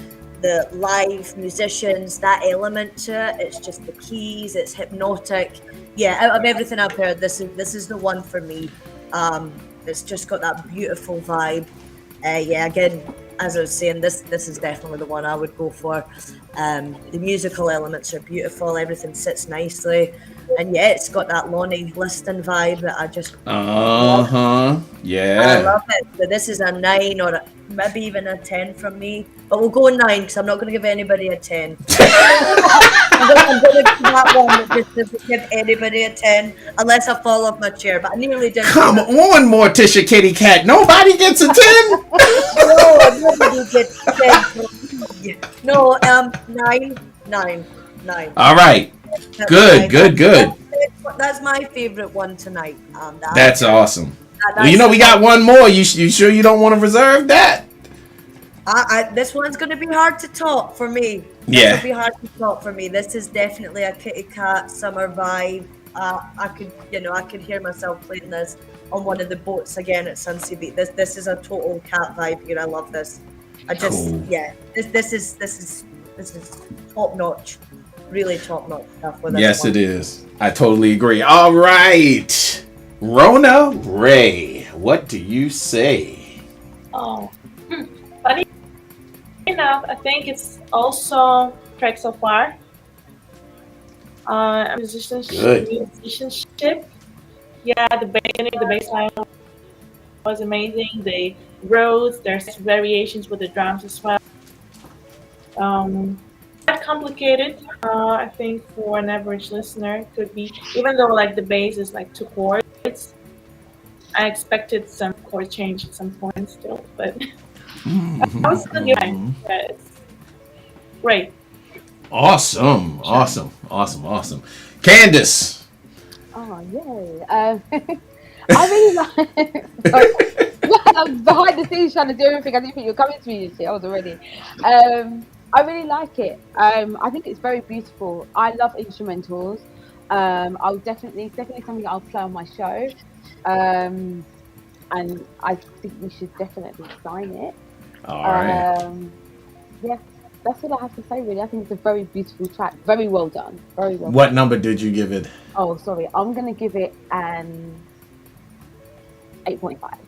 Speaker 3: the live musicians, that element to it. It's just the keys, it's hypnotic. Yeah, out of everything I've heard, this is the one for me. It's just got that beautiful vibe. Yeah, again, as I was saying, this is definitely the one I would go for. The musical elements are beautiful, everything sits nicely. And yeah, it's got that Lonnie Liston vibe that I just love.
Speaker 1: Yeah.
Speaker 3: I love it. So this is a 9 or maybe even a 10 from me. But we'll go 9 because I'm not going to give anybody a 10. I'm going to give that one that just doesn't give anybody a 10 unless I fall off my chair. But I nearly did.
Speaker 1: Come on, Morticia Kitty Cat. Nobody gets a 10?
Speaker 3: No, nobody gets 10. No, 9.
Speaker 1: All right. Good.
Speaker 3: That's my favorite one tonight.
Speaker 1: That's awesome. Well, you know, we got one more. You sure you don't want to reserve that?
Speaker 3: This one's going to be hard to top for me.
Speaker 1: Yeah.
Speaker 3: This will be hard to top for me. This is definitely a kitty cat summer vibe. I could hear myself playing this on one of the boats again at Sunset Beach. This is a total cat vibe here. I love this. This is top notch. Really top notch stuff with this
Speaker 1: Yes,
Speaker 3: one.
Speaker 1: it is. I totally agree. All right. Rona Ray, what do you say?
Speaker 6: Oh, funny enough, I think it's also track so far. Musicianship. Yeah, the beginning, the bass line was amazing. They wrote, there's variations with the drums as well. Quite complicated, I think, for an average listener. Could be, even though like the bass is like 2 chords. I expected some chord change at some point still, but I was still giving. It's great.
Speaker 1: Awesome. Candace.
Speaker 2: Oh, yay. I really like I was behind the scenes trying to do everything. I didn't think you were coming to me, you see. I was already. I really like it. I think it's very beautiful. I love instrumentals. I'll definitely something I'll play on my show. And I think we should definitely sign it.
Speaker 1: All right.
Speaker 2: Yeah, that's what I have to say, really. I think it's a very beautiful track. Very well done. Very well
Speaker 1: What
Speaker 2: done.
Speaker 1: number did you give it?
Speaker 2: Oh, sorry. I'm going to give it an 8.5.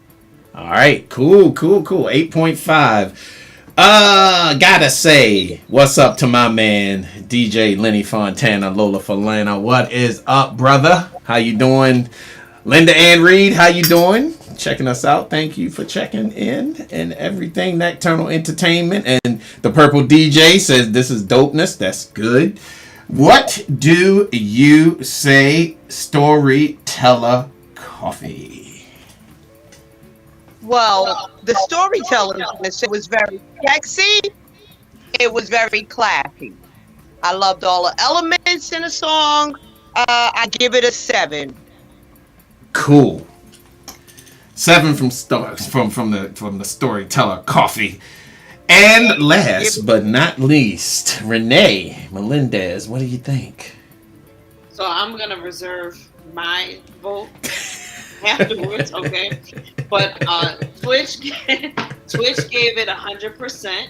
Speaker 1: All right. Cool. 8.5. Gotta say, what's up to my man, DJ Lenny Fontana, Lola Falana. What is up, brother? How you doing? Linda Ann Reed, how you doing? Checking us out. Thank you for checking in and everything. Nocturnal Entertainment. And the Purple DJ says this is dopeness. That's good. What do you say, Storyteller Coffee?
Speaker 5: Well, the storytelling it was very sexy. It was very classy. I loved all the elements in the song. I give it a 7.
Speaker 1: Cool. 7 from the Storyteller Coffee. And last but not least, Renee Melendez, what do you think?
Speaker 4: So I'm gonna reserve my vote afterwards, okay? But Twitch gave it 100%.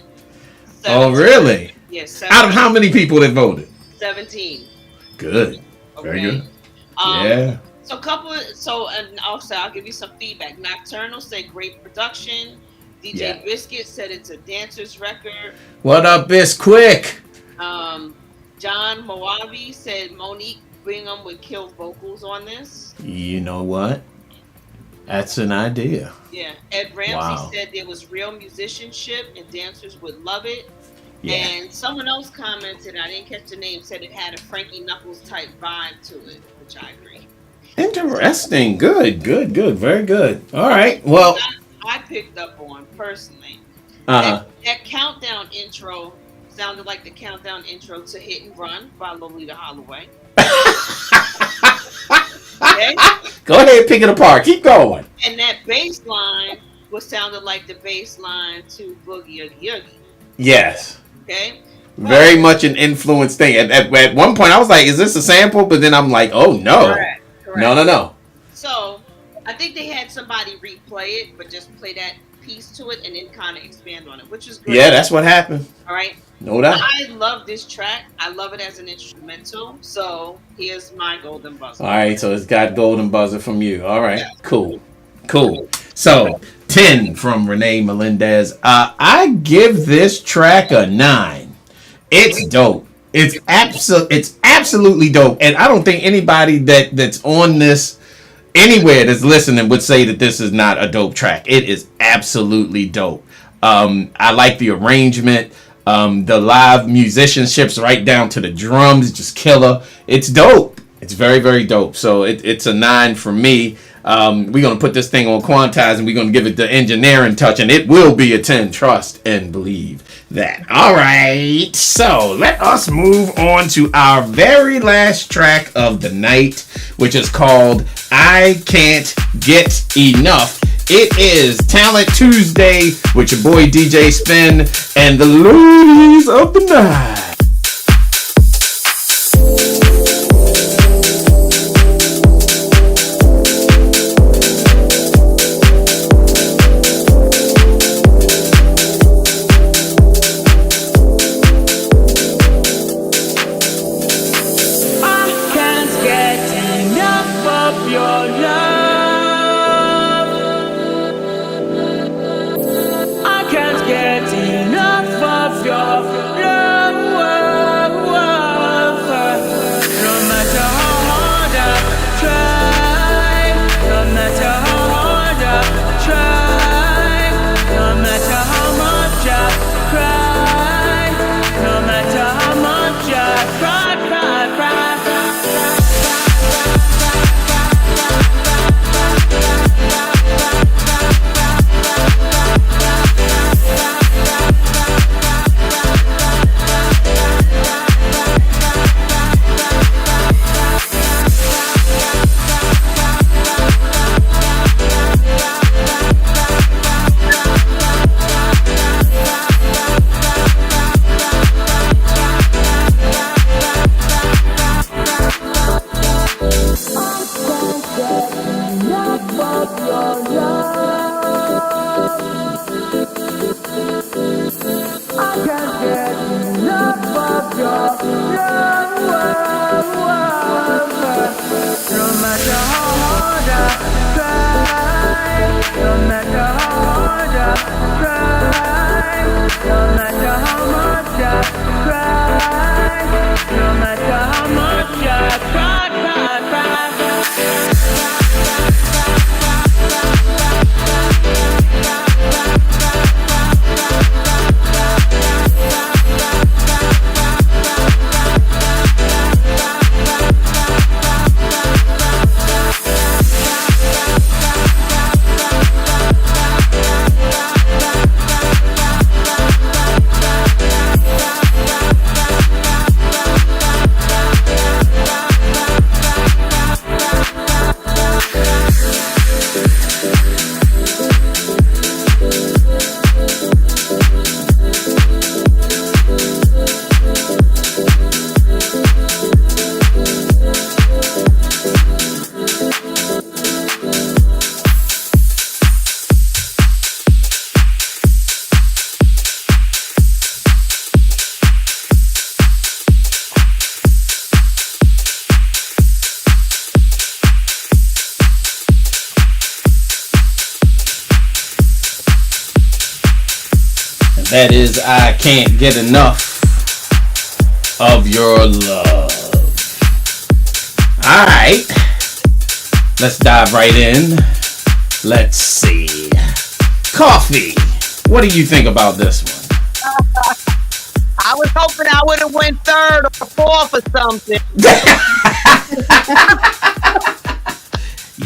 Speaker 1: Oh, really?
Speaker 4: Yes.
Speaker 1: Out of how many people that voted?
Speaker 4: 17.
Speaker 1: Good.
Speaker 4: Okay.
Speaker 1: Very good. Yeah.
Speaker 4: And also I'll give you some feedback. Nocturnal said great production. DJ Biscuit said it's a dancer's record.
Speaker 1: What up, Bisquick?
Speaker 4: John Moabi said Monique Bingham would kill vocals on this.
Speaker 1: You know what? That's an idea.
Speaker 4: Yeah. Ed Ramsey said there was real musicianship and dancers would love it. Yeah. And someone else commented, I didn't catch the name, said it had a Frankie Knuckles type vibe to it, which I agree.
Speaker 1: Interesting. Good. Very good. All right. Well,
Speaker 4: I picked up on personally.
Speaker 1: uh-huh.
Speaker 4: That countdown intro sounded like the countdown intro to Hit and Run by Lolita Holloway. Okay?
Speaker 1: Go ahead, pick it apart. Keep going.
Speaker 4: And that bass line sounded like the bass line to Boogie Oogie Oogie.
Speaker 1: Yes.
Speaker 4: Okay?
Speaker 1: Very much an influence thing. At one point, I was like, is this a sample? But then I'm like, oh, no.
Speaker 4: Correct.
Speaker 1: No.
Speaker 4: So, I think they had somebody replay it, but just play that piece to it and then kind of expand on it, which is great.
Speaker 1: Yeah, that's what happened.
Speaker 4: All right.
Speaker 1: No doubt.
Speaker 4: I love this track. I love it as an instrumental. So, here's my golden buzzer.
Speaker 1: All right, so it's got golden buzzer from you. All right, cool. So, 10 from Renee Melendez. I give this track a 9. It's dope. It's absolutely dope. And I don't think anybody that's on this anywhere that's listening would say that this is not a dope track. It is absolutely dope. I like the arrangement. The live musicianships right down to the drums, just killer. It's dope. It's very, very dope. So it's a 9 for me. We're going to put this thing on Quantize and we're going to give it the engineering touch, and it will be a 10. Trust and believe that. All right. So let us move on to our very last track of the night, which is called I Can't Get Enough. It is Talent Tuesday with your boy DJ Spen and the ladies of the night. That is I Can't Get Enough of Your Love. Alright. Let's dive right in. Let's see. Coffee. What do you think about this one?
Speaker 5: I was hoping I would have went 3rd or 4th or something.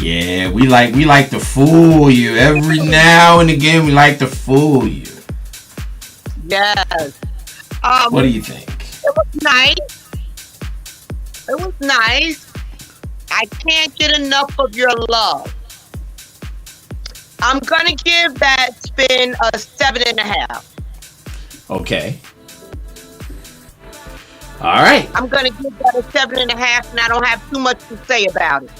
Speaker 1: Yeah, we like to fool you every now and again. We like to fool you.
Speaker 5: Yes.
Speaker 1: What do you think?
Speaker 5: It was nice. It was nice. I can't get enough of your love. I'm gonna give that spin a 7.5.
Speaker 1: Okay. All right.
Speaker 5: I'm gonna give that a 7.5, and I don't have too much to say about it.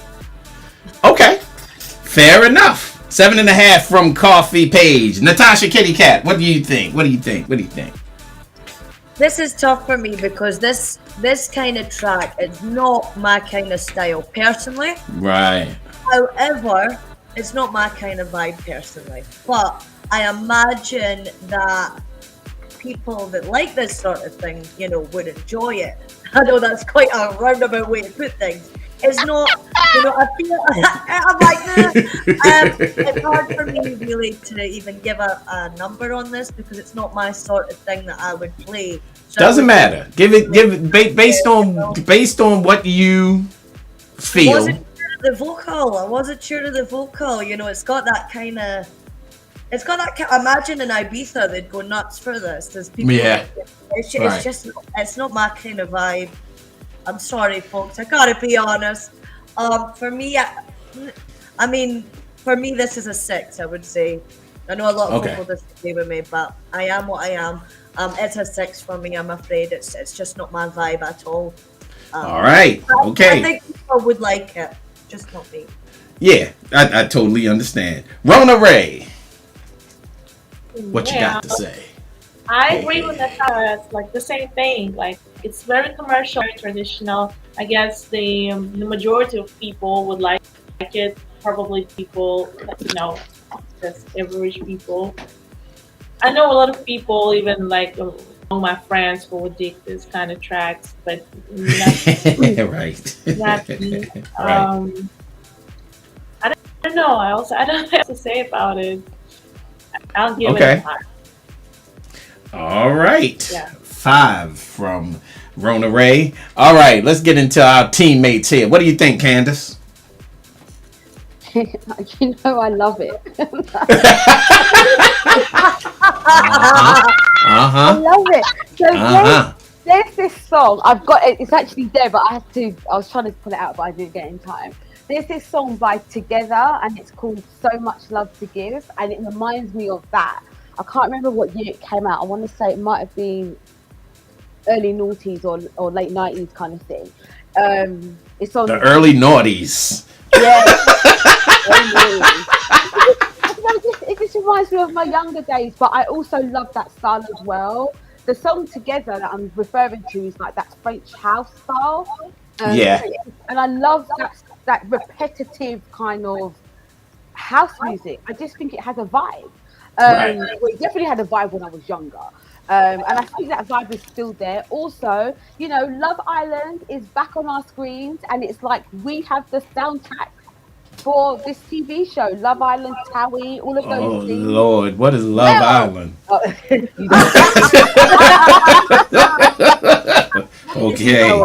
Speaker 1: Okay. Fair enough. 7.5 from Coffee Page. Natasha Kitty Cat, what do you think? What do you think?
Speaker 3: This is tough for me because this kind of track is not my kind of style personally.
Speaker 1: Right.
Speaker 3: However, it's not my kind of vibe personally. But I imagine that people that like this sort of thing, would enjoy it. I know that's quite a roundabout way to put things. It's not, I feel I'm like it's hard for me really to even give a number on this because it's not my sort of thing that I would play. So
Speaker 1: doesn't matter. Give it based on what you feel.
Speaker 3: I wasn't sure of the vocal. It's got that kind of. It's got that. Imagine in Ibiza they'd go nuts for this. There's people.
Speaker 1: Yeah.
Speaker 3: It's not my kind of vibe. I'm sorry, folks. I gotta be honest. For me, for me, this is a 6. I would say. I know a lot of people disagree with me, but I am what I am. It's a 6 for me. I'm afraid it's just not my vibe at all.
Speaker 1: All right. Okay.
Speaker 3: I think people would like it, just not me.
Speaker 1: Yeah, I totally understand. Rona Ray, what you got to say?
Speaker 6: I agree with that. It's like the same thing. Like it's very commercial, very traditional. I guess the majority of people would like it. Probably people, just average people. I know a lot of people, even like among my friends, who would dig this kind of tracks, but not
Speaker 1: right.
Speaker 6: Not me.
Speaker 1: Right.
Speaker 6: I don't know. I don't have to say about it. I'll give it a 5.
Speaker 1: All right.
Speaker 6: Yeah.
Speaker 1: 5 from Rona Ray. All right, let's get into our teammates here. What do you think, Candace?
Speaker 2: I love it.
Speaker 1: I
Speaker 2: love it. So there's this song. I've got it. It's actually there, but I was trying to pull it out, but I didn't get in time. There's this song by Together, and it's called So Much Love to Give, and it reminds me of that. I can't remember what year it came out. I want to say it might have been early noughties or late 90s kind of thing. It's on
Speaker 1: the early noughties.
Speaker 2: Yeah. It just reminds me of my younger days, but I also love that style as well. The song Together that I'm referring to is like that French house style. And I love that repetitive kind of house music. I just think it has a vibe. Well, it definitely had a vibe when I was younger. And I think that vibe is still there. Also, Love Island is back on our screens, and it's like we have the soundtrack for this TV show, Love Island, Towie, all of those things.
Speaker 1: Oh Lord, what is Love Island? Okay.
Speaker 2: You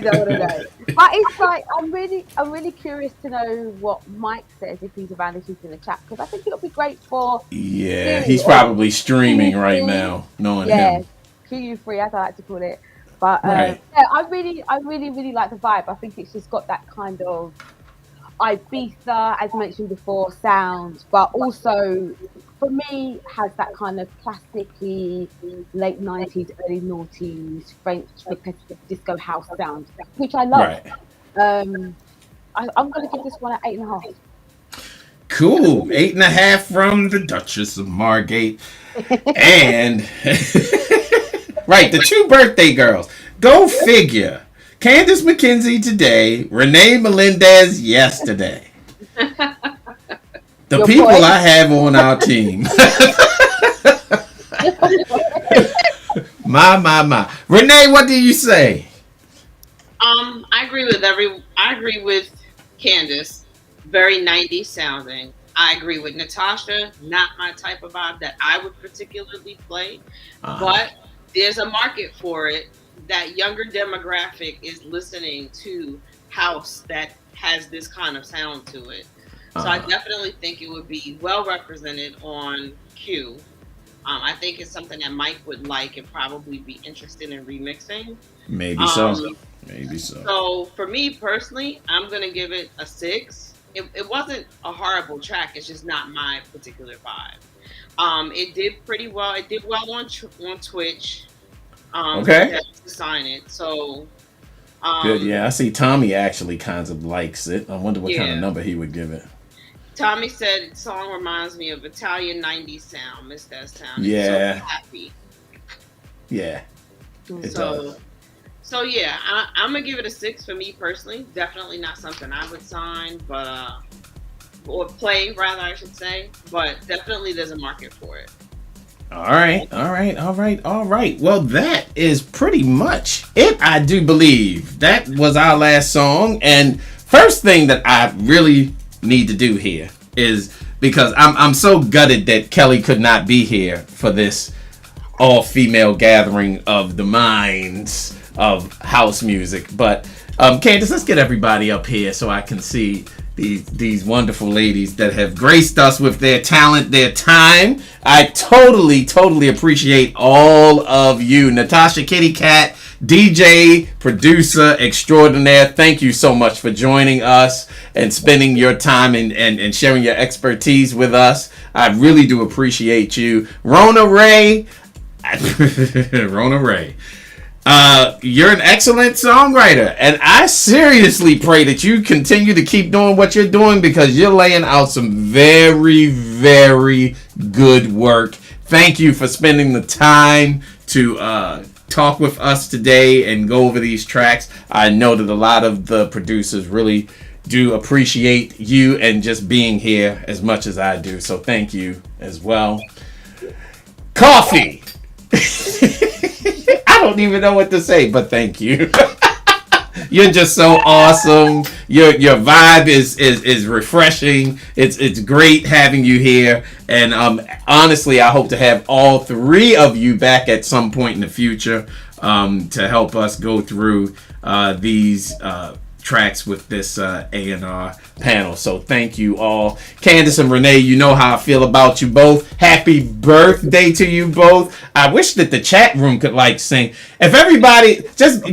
Speaker 2: know what I know. But it's like I'm really curious to know what Mike says if he's around, if he's in the chat, because I think it'll be great for.
Speaker 1: Yeah, he's probably streaming right now, knowing him.
Speaker 2: QU3, as I like to call it. But I really like the vibe. I think it's just got that kind of Ibiza, as mentioned before, sound, but also for me has that kind of classically late 90s, early noughties French repetitive disco house sound, which I love. I'm going to give this one an 8.5.
Speaker 1: Cool. 8.5 from the Duchess of Margate. And the 2 birthday girls. Go figure. Candace McKenzie today, Renee Melendez yesterday. The people I have on our team. My. Renee, what do you say?
Speaker 4: I agree with Candace. Very 90s sounding. I agree with Natasha. Not my type of vibe that I would particularly play. But there's a market for it. That younger demographic is listening to house that has this kind of sound to it. So I definitely think it would be well represented on Q. I think it's something that Mike would like and probably be interested in remixing.
Speaker 1: Maybe so. Maybe so.
Speaker 4: So for me personally, I'm gonna give it a 6. It wasn't a horrible track. It's just not my particular vibe. It did pretty well. It did well on Twitch.
Speaker 1: Okay.
Speaker 4: To sign it. So.
Speaker 1: Good. Yeah, I see Tommy actually kind of likes it. I wonder what kind of number he would give it. Tommy
Speaker 4: said the song reminds me of Italian 90s sound. Miss that sound.
Speaker 1: Yeah.
Speaker 4: It's so happy.
Speaker 1: Yeah. It does.
Speaker 4: So yeah, I'm gonna give it a 6 for me personally. Definitely not something I would sign, but or play rather, I should say. But definitely there's a market for it.
Speaker 1: All right. Well, that is pretty much it, I do believe. That was our last song. And first thing that I really need to do here is, because I'm so gutted that Kelly could not be here for this all-female gathering of the minds of house music. But Candace, let's get everybody up here so I can see these wonderful ladies that have graced us with their talent, their time. I totally appreciate all of you. Natasha Kitty Cat, DJ, producer extraordinaire, thank you so much for joining us and spending your time and sharing your expertise with us. I really do appreciate you. Rona Ray. You're an excellent songwriter, and I seriously pray that you continue to keep doing what you're doing, because you're laying out some very, very good work. Thank you for spending the time to talk with us today and go over these tracks. I know that a lot of the producers really do appreciate you and just being here as much as I do, so thank you as well. Coffee. I don't even know what to say, but thank you. You're just so awesome. Your vibe is refreshing. It's great having you here. And honestly, I hope to have all three of you back at some point in the future to help us go through these tracks with this A&R panel. So thank you all. Candace and Renee, you know how I feel about you both. Happy birthday to you both. I wish that the chat room could sing. If everybody just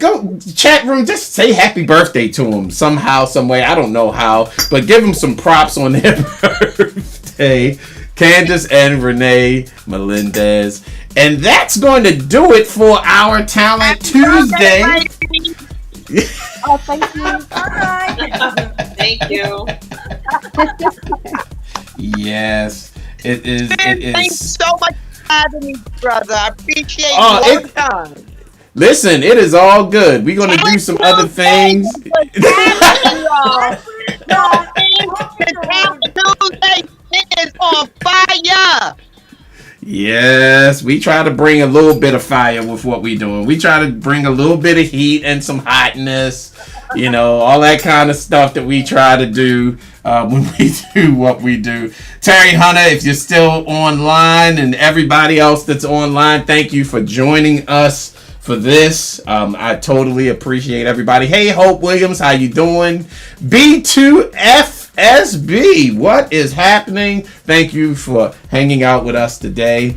Speaker 1: go chat room, just say happy birthday to them somehow, some way. I don't know how, but give them some props on their birthday. Candace and Renee Melendez. And that's going to do it for our Talent Tuesday.
Speaker 2: Oh, thank you.
Speaker 4: Thank you.
Speaker 1: Yes, it is.
Speaker 5: Thanks so much for having me, brother. I appreciate you all the time.
Speaker 1: Listen, it is all good. We're gonna do some other things.
Speaker 5: Tuesday is on fire.
Speaker 1: Yes, we try to bring a little bit of fire with what we're doing. We try to bring a little bit of heat and some hotness, all that kind of stuff that we try to do when we do what we do. Terry Hunter, if you're still online, and everybody else that's online, thank you for joining us for this. I totally appreciate everybody. Hey, Hope Williams, how you doing? B2FSB, what is happening? Thank you for hanging out with us today.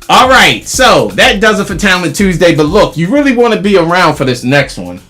Speaker 1: All right, so that does it for Talent Tuesday. But look, you really want to be around for this next one.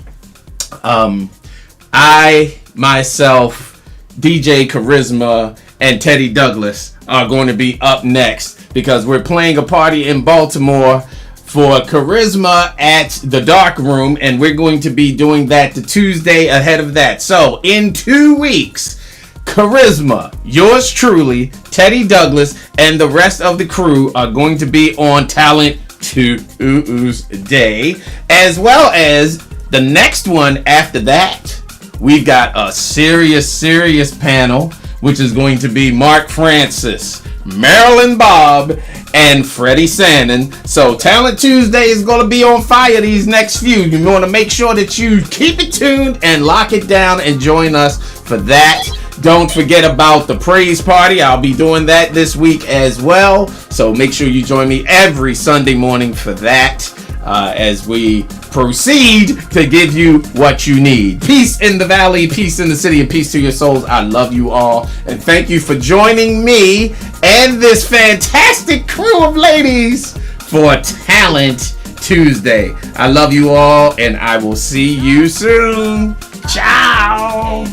Speaker 1: I, myself, DJ Charisma, and Teddy Douglas are going to be up next, because we're playing a party in Baltimore for Charisma at the Dark Room, and we're going to be doing that the Tuesday ahead of that. So in 2 weeks, Charisma, yours truly, Teddy Douglas, and the rest of the crew are going to be on Talent Tuesday, as well as the next one after that. We've got a serious panel, which is going to be Mark Francis, Marilyn Bob, and Freddie Sandin. So Talent Tuesday is going to be on fire these next few. You want to make sure that you keep it tuned and lock it down and join us for that. Don't forget about the praise party. I'll be doing that this week as well. So make sure you join me every Sunday morning for that as we proceed to give you what you need. Peace in the valley, peace in the city, and peace to your souls. I love you all, and thank you for joining me and this fantastic crew of ladies for Talent Tuesday. I love you all, and I will see you soon. Ciao.